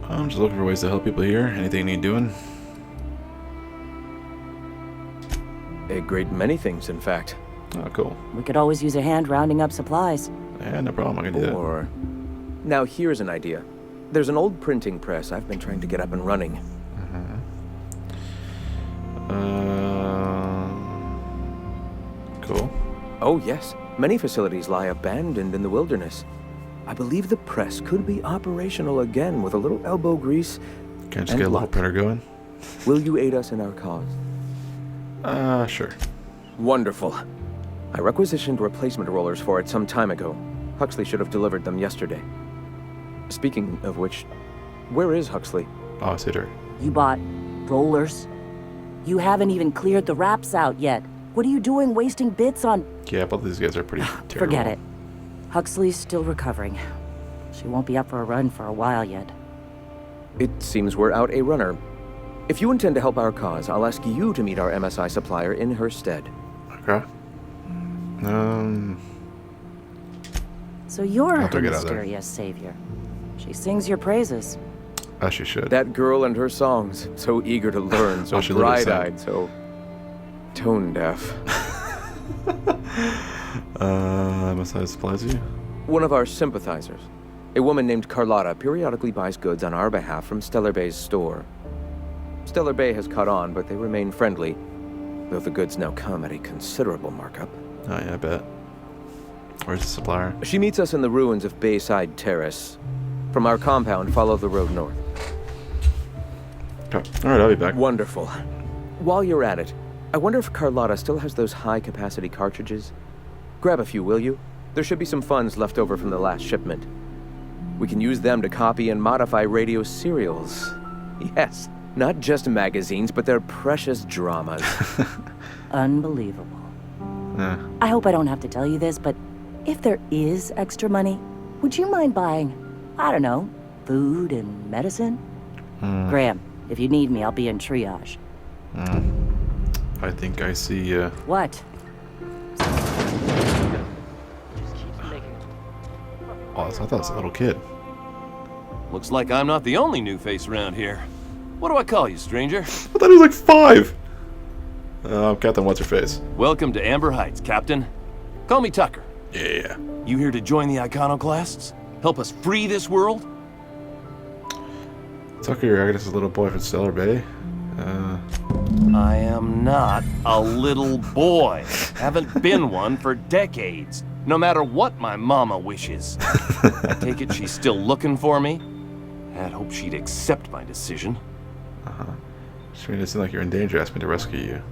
Speaker 1: I'm just looking for ways to help people here. Anything you need doing?
Speaker 12: A great many things, in fact.
Speaker 1: Oh, cool.
Speaker 21: We could always use a hand rounding up supplies.
Speaker 1: Yeah, no problem. I can do that.
Speaker 12: Or... Now, here's an idea. There's an old printing press I've been trying to get up and running.
Speaker 1: Cool.
Speaker 12: Oh, yes. Many facilities lie abandoned in the wilderness. I believe the press could be operational again with a little elbow grease.
Speaker 1: Can I just get a little printer going?
Speaker 12: Will you aid us in our cause?
Speaker 1: Sure.
Speaker 12: Wonderful. I requisitioned replacement rollers for it some time ago. Huxley should have delivered them yesterday. Speaking of which, where is Huxley?
Speaker 1: Oh, I see her.
Speaker 21: You bought rollers? You haven't even cleared the wraps out yet. What are you doing wasting bits on...
Speaker 1: Yeah, both of these guys are pretty terrible.
Speaker 21: Forget it. Huxley's still recovering. She won't be up for a run for a while yet.
Speaker 12: It seems we're out a runner. If you intend to help our cause, I'll ask you to meet our MSI supplier in her stead.
Speaker 1: Okay.
Speaker 21: So you're her mysterious savior. She sings your praises.
Speaker 1: As she should.
Speaker 12: That girl and her songs, so eager to learn, so bright-eyed, so tone-deaf.
Speaker 1: MSI supplies you?
Speaker 12: One of our sympathizers. A woman named Carlotta periodically buys goods on our behalf from Stellar Bay's store. Stellar Bay has caught on, but they remain friendly, though the goods now come at a considerable markup.
Speaker 1: Oh yeah, I bet. Where's the supplier?
Speaker 12: She meets us in the ruins of Bayside Terrace. From our compound, follow the road north.
Speaker 1: Okay. Alright, I'll be back.
Speaker 12: Wonderful. While you're at it, I wonder if Carlotta still has those high-capacity cartridges? Grab a few, will you? There should be some funds left over from the last shipment. We can use them to copy and modify radio serials. Yes, not just magazines, but their precious dramas.
Speaker 21: Unbelievable.
Speaker 1: Yeah.
Speaker 21: I hope I don't have to tell you this, but if there is extra money, would you mind buying, I don't know, food and medicine? Graham, if you need me, I'll be in triage.
Speaker 1: I think I see,
Speaker 21: What?
Speaker 1: Oh, I thought it was a little kid.
Speaker 22: Looks like I'm not the only new face around here.
Speaker 4: What do I call you, stranger?
Speaker 1: I thought he was like 5. Captain What's-Her-Face.
Speaker 4: Welcome to Amber Heights, Captain. Call me Tucker.
Speaker 1: Yeah.
Speaker 4: You here to join the Iconoclasts? Help us free this world?
Speaker 1: Tucker, I guess, is a little boy from Stellar Bay.
Speaker 4: I am not a little boy. Haven't been one for decades. No matter what my mama wishes. I take it she's still looking for me? I'd hope she'd accept my decision.
Speaker 1: She made it seem like you're in danger, asked me to rescue you.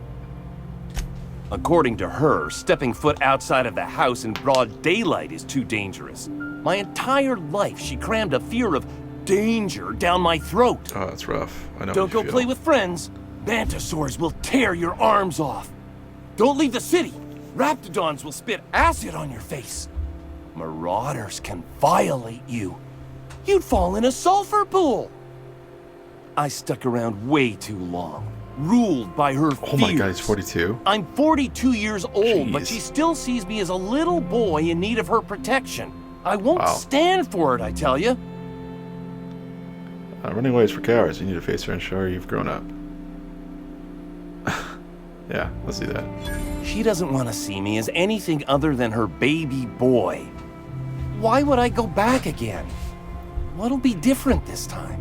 Speaker 4: According to her, stepping foot outside of the house in broad daylight is too dangerous. My entire life, she crammed a fear of danger down my throat.
Speaker 1: Oh, that's rough. I know.
Speaker 4: Don't go play with friends. Mantisaurs will tear your arms off. Don't leave the city. Raptidons will spit acid on your face. Marauders can violate you. You'd fall in a sulfur pool. I stuck around way too long, ruled by her fears.
Speaker 1: Oh my god, he's 42?
Speaker 4: I'm 42 years old, but
Speaker 1: Jeez.
Speaker 4: she still sees me as a little boy in need of her protection. I won't stand for it, I tell you.
Speaker 1: Running away is for cowards. You need to face her and show her you've grown up. Yeah, let's do that.
Speaker 4: She doesn't want to see me as anything other than her baby boy. Why would I go back again? What'll be different this time?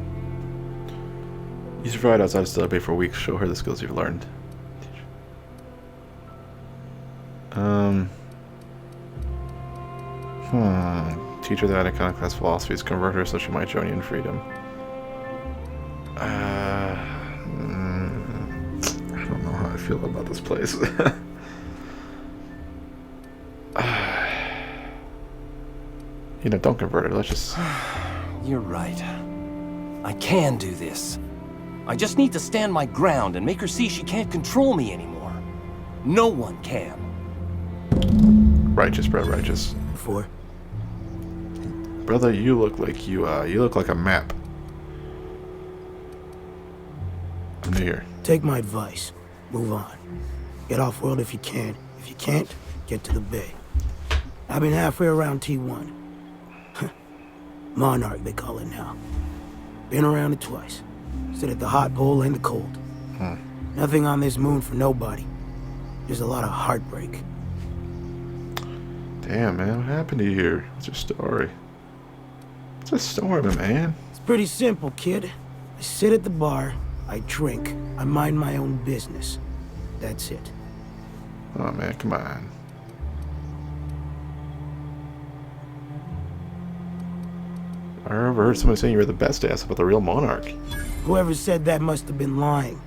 Speaker 1: You survived outside of Stellar Bay for weeks. Show her the skills you've learned. Teach her that iconoclast philosophies. Convert her so she might join you in freedom. I don't know how I feel about this place. You know, don't convert her. Let's just...
Speaker 4: You're right. I can do this. I just need to stand my ground and make her see she can't control me anymore. No one can.
Speaker 1: Righteous, bro, righteous.
Speaker 22: 4.
Speaker 1: Brother, you look like you look like a map. I'm new here.
Speaker 22: Take my advice. Move on. Get off-world if you can. If you can't, get to the bay. I've been halfway around T1. Monarch, they call it now. Been around it twice. Stood at the hot pole and the cold. Nothing on this moon for nobody. Just a lot of heartbreak.
Speaker 1: Damn, man, what happened to you here? What's your story? What's your story, my man?
Speaker 22: It's pretty simple, kid. I sit at the bar, I drink, I mind my own business. That's it.
Speaker 1: Oh, man, come on. I overheard somebody saying you were the best ass about the real monarch.
Speaker 22: Whoever said that must have been lying.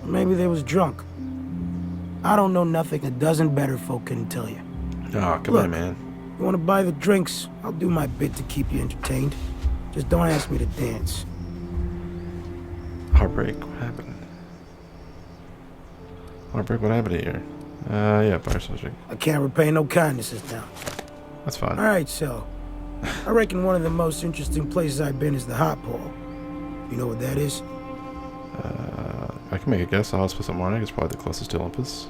Speaker 22: Or maybe they was drunk. I don't know nothing a dozen better folk couldn't tell you.
Speaker 1: Oh, come
Speaker 22: Look,
Speaker 1: on, man.
Speaker 22: You want to buy the drinks? I'll do my bit to keep you entertained. Just don't ask me to dance.
Speaker 1: Heartbreak, what happened? Heartbreak, what happened here? Yeah, fire subject.
Speaker 22: I can't repay no kindnesses now.
Speaker 1: That's fine.
Speaker 22: Alright, so. I reckon one of the most interesting places I've been is the hot pole. You know what that is?
Speaker 1: I can make a guess. Hospice at Monarch is probably the closest to Olympus.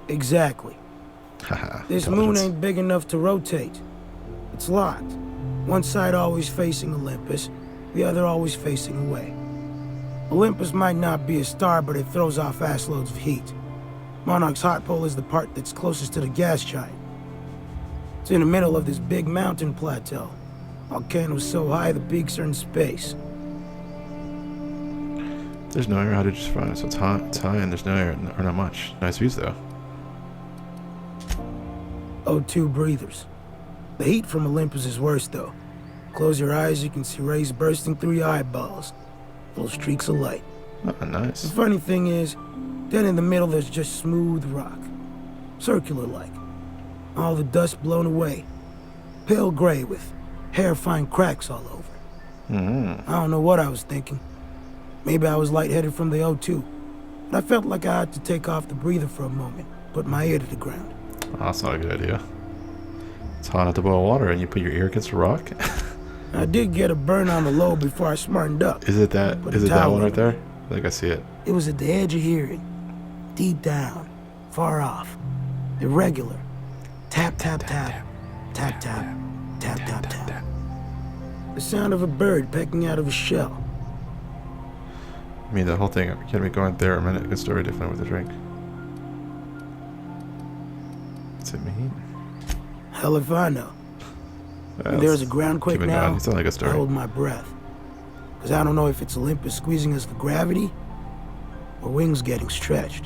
Speaker 22: Exactly. This moon ain't big enough to rotate. It's locked. One side always facing Olympus, the other always facing away. Olympus might not be a star, but it throws off assloads of heat. Monarch's hot pole is the part that's closest to the gas giant. It's in the middle of this big mountain plateau. Volcano's so high the peaks are in space.
Speaker 1: There's no air, how did you just find it? So it's hot, it's high, and there's no air, or not much. Nice views, though.
Speaker 22: O2 breathers. The heat from Olympus is worse, though. Close your eyes, you can see rays bursting through your eyeballs. Little streaks of light.
Speaker 1: Oh, nice.
Speaker 22: The funny thing is, then in the middle there's just smooth rock. Circular-like. All the dust blown away. Pale gray with hair-fine cracks all over. I don't know what I was thinking. Maybe I was lightheaded from the O2. But I felt like I had to take off the breather for a moment. Put my ear to the ground.
Speaker 1: Oh, that's not a good idea. It's hot enough to boil water and you put your ear against a rock?
Speaker 22: I did get a burn on the low before I smartened up.
Speaker 1: Is it that? Is it that one right there? I think I see it.
Speaker 22: It was at the edge of hearing. Deep down. Far off. Irregular. Tap, tap, tap. Tap, tap. Tap, tap, tap. The sound of a bird pecking out of a shell.
Speaker 1: I mean, the whole thing. Can't be going there a minute. Good story. Definitely with a drink. What's it mean?
Speaker 22: Hell if I know.
Speaker 1: Yeah,
Speaker 22: When there's a ground quake now,
Speaker 1: It's not like a
Speaker 22: I
Speaker 1: story.
Speaker 22: hold my breath. Because I don't know if it's Olympus squeezing us for gravity or wings getting stretched.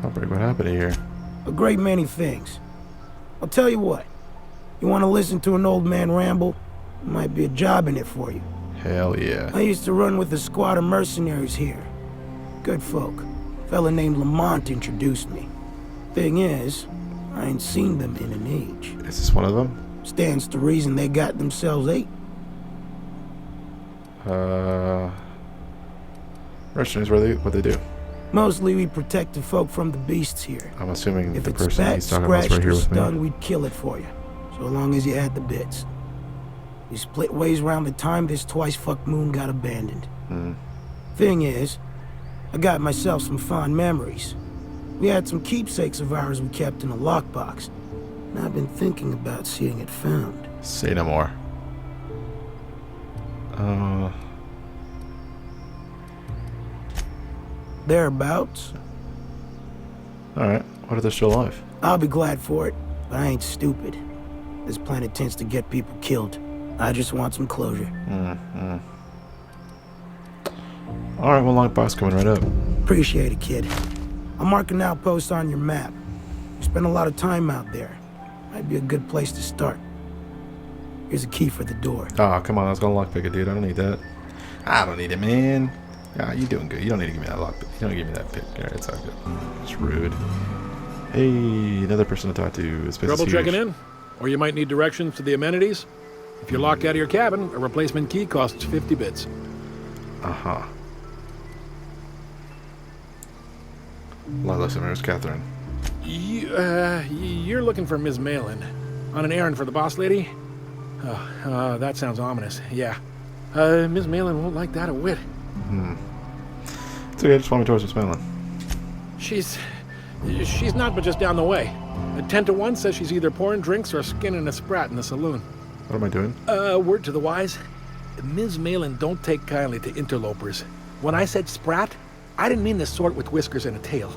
Speaker 1: Outbreak, what happened here?
Speaker 22: A great many things. I'll tell you what. You want to listen to an old man ramble? There might be a job in it for you.
Speaker 1: Hell yeah.
Speaker 22: I used to run with a squad of mercenaries here. Good folk. A fella named Lamont introduced me. Thing is, I ain't seen them in an age.
Speaker 1: Is this one of them?
Speaker 22: Stands to reason they got themselves ate.
Speaker 1: Mercenaries, what they do?
Speaker 22: Mostly we protect the folk from the beasts here.
Speaker 1: I'm assuming
Speaker 22: If
Speaker 1: the
Speaker 22: it's
Speaker 1: person
Speaker 22: spat,
Speaker 1: he's talking about is right
Speaker 22: scratched,
Speaker 1: here
Speaker 22: or
Speaker 1: with me.
Speaker 22: stung, we'd kill it for you. So long as you had the bits. We split ways around the time this twice-fucked moon got abandoned. Thing is, I got myself some fond memories. We had some keepsakes of ours we kept in a lockbox. And I've been thinking about seeing it found.
Speaker 1: Say no more.
Speaker 22: Thereabouts.
Speaker 1: Alright. What if they're still alive?
Speaker 22: I'll be glad for it, but I ain't stupid. This planet tends to get people killed. I just want some closure.
Speaker 1: Alright, well, lockbox coming right up.
Speaker 22: Appreciate it, kid. I'll mark an outpost on your map. You spend a lot of time out there. Might be a good place to start. Here's a key for the door.
Speaker 1: Oh, come on. I was going to lockpick it, dude. I don't need that. I don't need it, man. Yeah, you're doing good. You don't need to give me that lockpick. You don't give me that pick. Alright, it's all good. It's rude. Hey, another person to talk to. This place is
Speaker 6: Trouble
Speaker 1: huge.
Speaker 6: checking in? Or you might need directions to the amenities? If you're locked out of your cabin, a replacement key costs 50 bits.
Speaker 1: Uh-huh. Listen, there's Catherine.
Speaker 6: You're looking for Ms. Malin. On an errand for the boss lady? Oh, that sounds ominous. Yeah. Ms. Malin won't like that a whit.
Speaker 1: It's okay, just follow me towards Miss Malin.
Speaker 6: She's not but just down the way. A 10 to 1 says she's either pouring drinks or skinning a sprat in the saloon.
Speaker 1: What am I doing?
Speaker 6: Word to the wise. Ms. Malin don't take kindly to interlopers. When I said sprat, I didn't mean the sort with whiskers and a tail.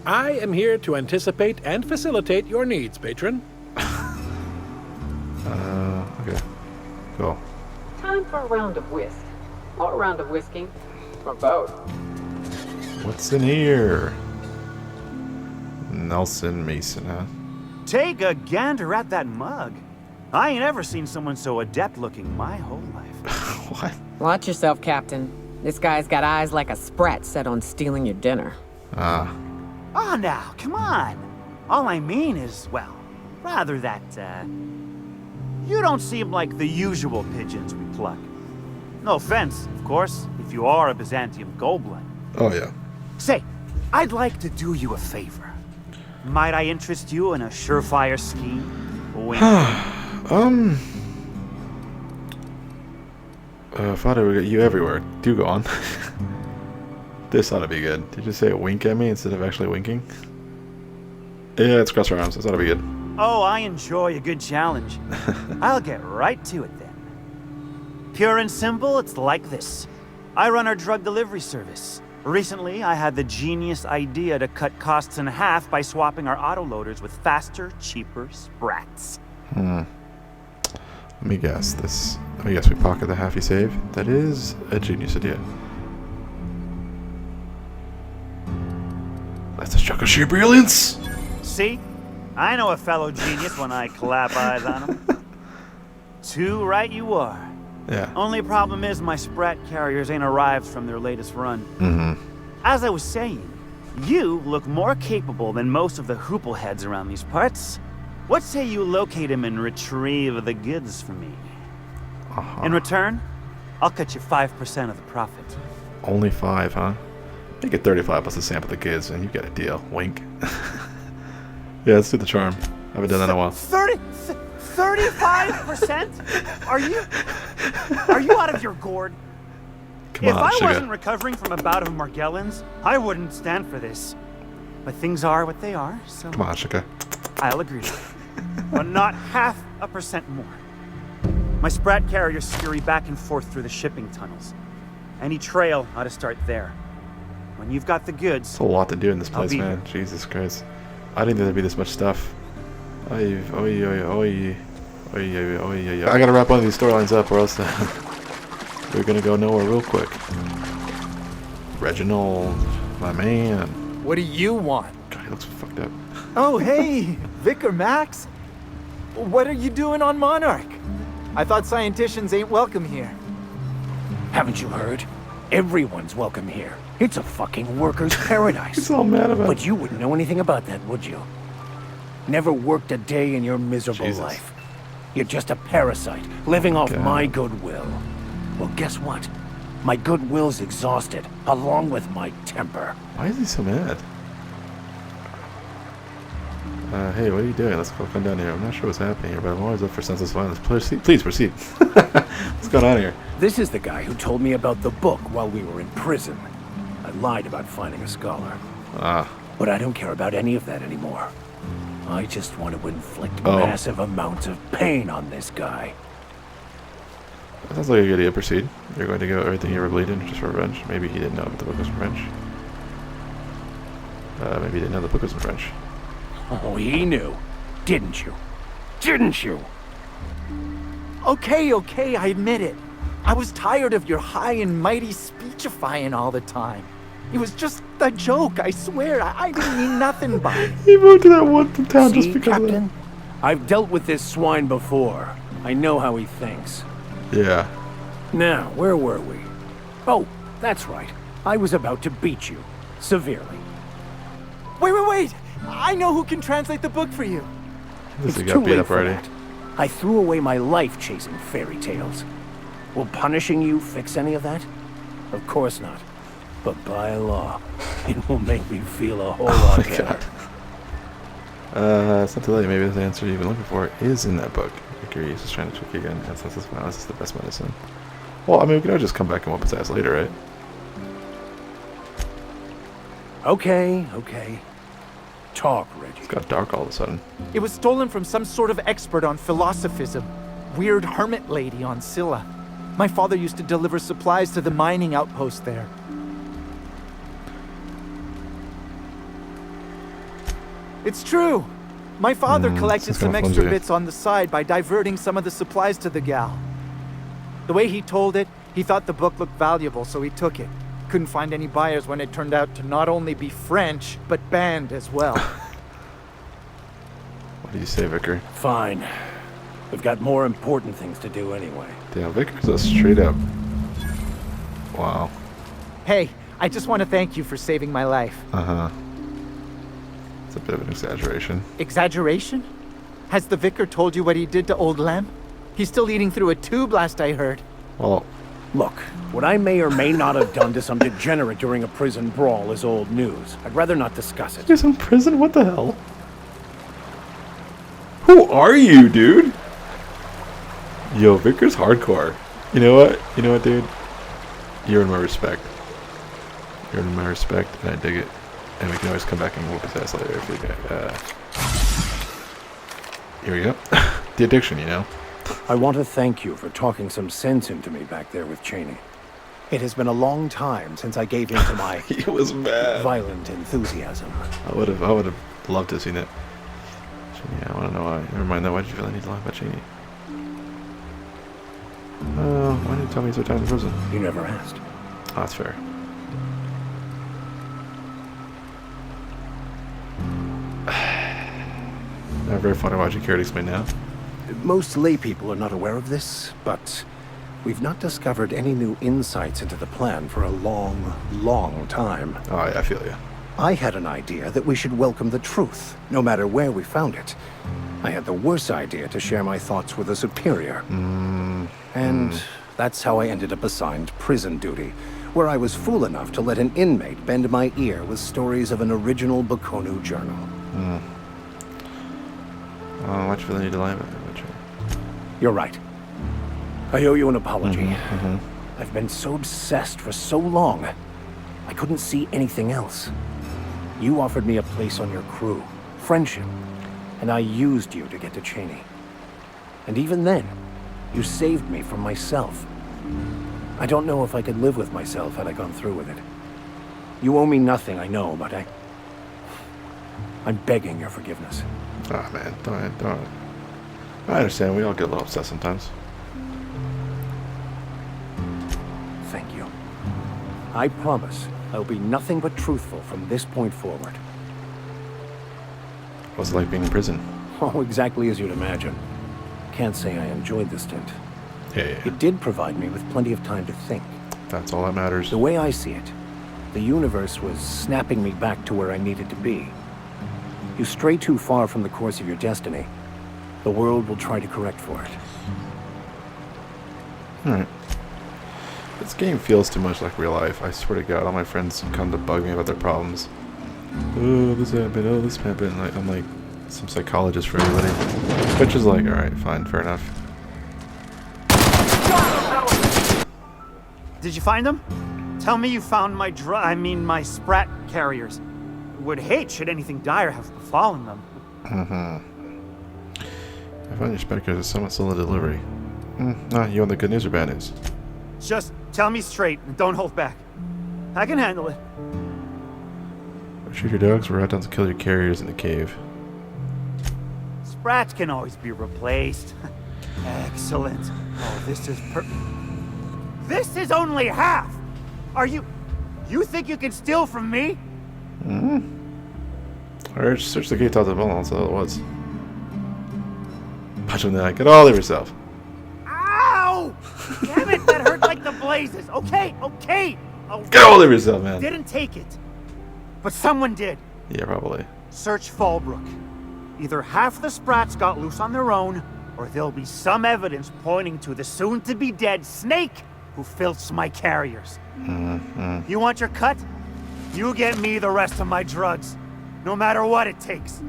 Speaker 6: I am here to anticipate and facilitate your needs, patron.
Speaker 1: Okay. Cool.
Speaker 8: Time for a round of whist. Or a round of whisking. Or both.
Speaker 1: What's in here? Nelson Mason, huh?
Speaker 23: Take a gander at that mug. I ain't ever seen someone so adept looking my whole life.
Speaker 1: What?
Speaker 8: Watch yourself, Captain. This guy's got eyes like a sprat set on stealing your dinner.
Speaker 23: Oh, now, come on. All I mean is, well, rather that, you don't seem like the usual pigeons we pluck. No offense, of course, if you are a Byzantium goblin.
Speaker 1: Oh, yeah.
Speaker 23: Say, I'd like to do you a favor. Might I interest you in a surefire scheme? Wink.
Speaker 1: Father, we got you everywhere. Do go on. This ought to be good. Did you say wink at me instead of actually winking? Yeah, it's cross our arms. This ought to be good.
Speaker 23: Oh, I enjoy a good challenge. I'll get right to it then. Pure and simple, it's like this. I run our drug delivery service. Recently, I had the genius idea to cut costs in half by swapping our autoloaders with faster, cheaper sprats.
Speaker 1: Let me guess this. Let me guess we pocket the half you save. That is a genius idea. That's a shock of sheer brilliance.
Speaker 23: See? I know a fellow genius when I clap eyes on him. Too right you are.
Speaker 1: Yeah.
Speaker 23: Only problem is my sprat carriers ain't arrived from their latest run. As I was saying, you look more capable than most of the hoople heads around these parts. What say you locate him and retrieve the goods for me? In return, I'll cut you 5% of the profit.
Speaker 1: Only 5, huh? Make it 35 plus a sample of the kids, and you get a deal. Wink. Yeah, let's do the charm. I haven't done that in a while.
Speaker 23: 35%? Are you out of your gourd?
Speaker 1: Come
Speaker 23: If
Speaker 1: on,
Speaker 23: I
Speaker 1: sugar.
Speaker 23: wasn't recovering from a bout of Margellans, I wouldn't stand for this. But things are what they are, so
Speaker 1: Come on, sugar.
Speaker 23: I'll agree. But not 0.5% more. My Sprat carriers scurry back and forth through the shipping tunnels. Any trail ought to start there. When you've got the goods,
Speaker 1: It's a lot to do in this
Speaker 23: I'll
Speaker 1: place,
Speaker 23: be
Speaker 1: man. Jesus Christ. I didn't think there'd be this much stuff. Oy, oy, oy, oy. Oy, oy, oy, oy. I gotta wrap one of these storylines up or else we're gonna go nowhere real quick. Reginald, my man.
Speaker 9: What do you want?
Speaker 1: God, he looks fucked up.
Speaker 9: Oh, hey, Vicar Max. What are you doing on Monarch? I thought scienticians ain't welcome here.
Speaker 17: Haven't you heard? Everyone's welcome here. It's a fucking worker's paradise.
Speaker 1: He's all mad about it.
Speaker 17: But you wouldn't know anything about that, would you? Never worked a day in your miserable life. You're just a parasite, living off my goodwill. Well, guess what? My goodwill's exhausted, along with my temper.
Speaker 1: Why is he so mad? Hey, what are you doing? Let's go come down here. I'm not sure what's happening here, but I'm always up for senseless violence. Please proceed. What's going on here?
Speaker 17: This is the guy who told me about the book while we were in prison. I lied about finding a scholar. But I don't care about any of that anymore. I just want to inflict massive amounts of pain on this guy.
Speaker 1: That sounds like a good idea. Proceed. You're going to give everything you ever believed in just for revenge. Maybe he didn't know the book was in French. Maybe he didn't know the book was in French.
Speaker 17: Oh, he knew. Didn't you? Didn't you?
Speaker 9: Okay, I admit it. I was tired of your high and mighty speechifying all the time. It was just a joke, I swear. I didn't mean nothing by it.
Speaker 1: He moved to that one town just because
Speaker 17: Captain?
Speaker 1: of that.
Speaker 17: I've dealt with this swine before. I know how he thinks.
Speaker 1: Yeah.
Speaker 17: Now, where were we? Oh, that's right. I was about to beat you. Severely.
Speaker 9: Wait. I know who can translate the book for you.
Speaker 1: This
Speaker 17: It's
Speaker 1: got
Speaker 17: too
Speaker 1: beat
Speaker 17: late
Speaker 1: up
Speaker 17: for
Speaker 1: already.
Speaker 17: that. I threw away my life chasing fairy tales. Will punishing you fix any of that? Of course not. But by law, it will make me feel a whole lot better.
Speaker 1: It's not too late. Maybe the answer you've been looking for is in that book. Victory is just trying to trick you again. And since this violence is the best medicine. Well, I mean, we can always just come back and whoop his ass later, right?
Speaker 17: Okay. Talk, Reggie.
Speaker 1: It's got dark all of a sudden.
Speaker 9: It was stolen from some sort of expert on philosophism. Weird hermit lady on Scylla. My father used to deliver supplies to the mining outpost there. It's true. My father collected some extra bits on the side by diverting some of the supplies to the gal. The way he told it, he thought the book looked valuable, so he took it. Couldn't find any buyers when it turned out to not only be French, but banned as well.
Speaker 1: What do you say, Vicar?
Speaker 17: Fine. We've got more important things to do anyway.
Speaker 1: Damn, Vicar's a straight up. Wow.
Speaker 9: Hey, I just want to thank you for saving my life.
Speaker 1: It's a bit of an exaggeration.
Speaker 9: Exaggeration? Has the vicar told you what he did to old Lem? He's still eating through a tube last I heard.
Speaker 1: Well,
Speaker 17: look, what I may or may not have done to some degenerate during a prison brawl is old news. I'd rather not discuss it.
Speaker 1: He's in prison? What the hell? Who are you, dude? Yo, Vicar's hardcore. You know what? Dude? You're in my respect. You're in my respect, and I dig it. And we can always come back and whoop his ass later if we Here we go. The addiction, you know?
Speaker 17: I want to thank you for talking some sense into me back there with Cheney. It has been a long time since I gave in to my
Speaker 1: he was mad.
Speaker 17: Violent enthusiasm.
Speaker 1: I would have loved to have seen it. Cheney, I want to know why. Never mind that. Why did you feel I need to lie about Cheney? Why did you tell me so time in prison?
Speaker 17: You never asked.
Speaker 1: Oh, that's fair. Not very funny watching Carrot explain now.
Speaker 17: Most lay people are not aware of this, but we've not discovered any new insights into the plan for a long, long time.
Speaker 1: Oh, yeah, I feel you.
Speaker 17: I had an idea that we should welcome the truth, no matter where we found it. I had the worse idea to share my thoughts with a superior. And that's how I ended up assigned prison duty, where I was fool enough to let an inmate bend my ear with stories of an original Bakonu journal.
Speaker 1: Why'd you feel the need to lie about it?
Speaker 17: You're right. I owe you an apology. I've been so obsessed for so long, I couldn't see anything else. You offered me a place on your crew, friendship, and I used you to get to Cheney. And even then, You saved me from myself. I don't know if I could live with myself had I gone through with it. You owe me nothing, I know, but I'm begging your forgiveness.
Speaker 1: Ah, man, don't. I understand. We all get a little upset sometimes.
Speaker 17: Thank you. I promise I'll be nothing but truthful from this point forward.
Speaker 1: What's it like being in prison?
Speaker 17: Oh, exactly as you'd imagine. Can't say I enjoyed the stint.
Speaker 1: Yeah.
Speaker 17: It did provide me with plenty of time to think.
Speaker 1: That's all that matters.
Speaker 17: The way I see it, the universe was snapping me back to where I needed to be. You stray too far from the course of your destiny, the world will try to correct for it.
Speaker 1: Alright. This game feels too much like real life. I swear to God, all my friends come to bug me about their problems. Oh, this happened. Oh, this happened. Like, I'm like some psychologist for everybody. Which is like, alright, fine, fair enough.
Speaker 23: Did you find them? Tell me you found my Sprat carriers. Would hate should anything dire have befallen them.
Speaker 1: I find your Sprat carriers somewhat slow in delivery. You want the good news or bad news?
Speaker 23: Just tell me straight and don't hold back. I can handle it.
Speaker 1: Shoot your dogs or rat downs to kill your carriers in the cave.
Speaker 23: Sprats can always be replaced. Excellent. Oh, this is This is only half! Are you think you can steal from me?
Speaker 1: Alright, search the gate top of the ball, that's all it was. Punch him in the eye, get all over yourself.
Speaker 23: Ow! Damn it, that hurt like the blazes. Okay.
Speaker 1: Get all over yourself, man.
Speaker 23: Didn't take it. But someone did.
Speaker 1: Yeah, probably.
Speaker 23: Search Fallbrook. Either half the Sprats got loose on their own, or there'll be some evidence pointing to the soon-to-be-dead Snake who filched my carriers. You want your cut? You get me the rest of my drugs, no matter what it takes.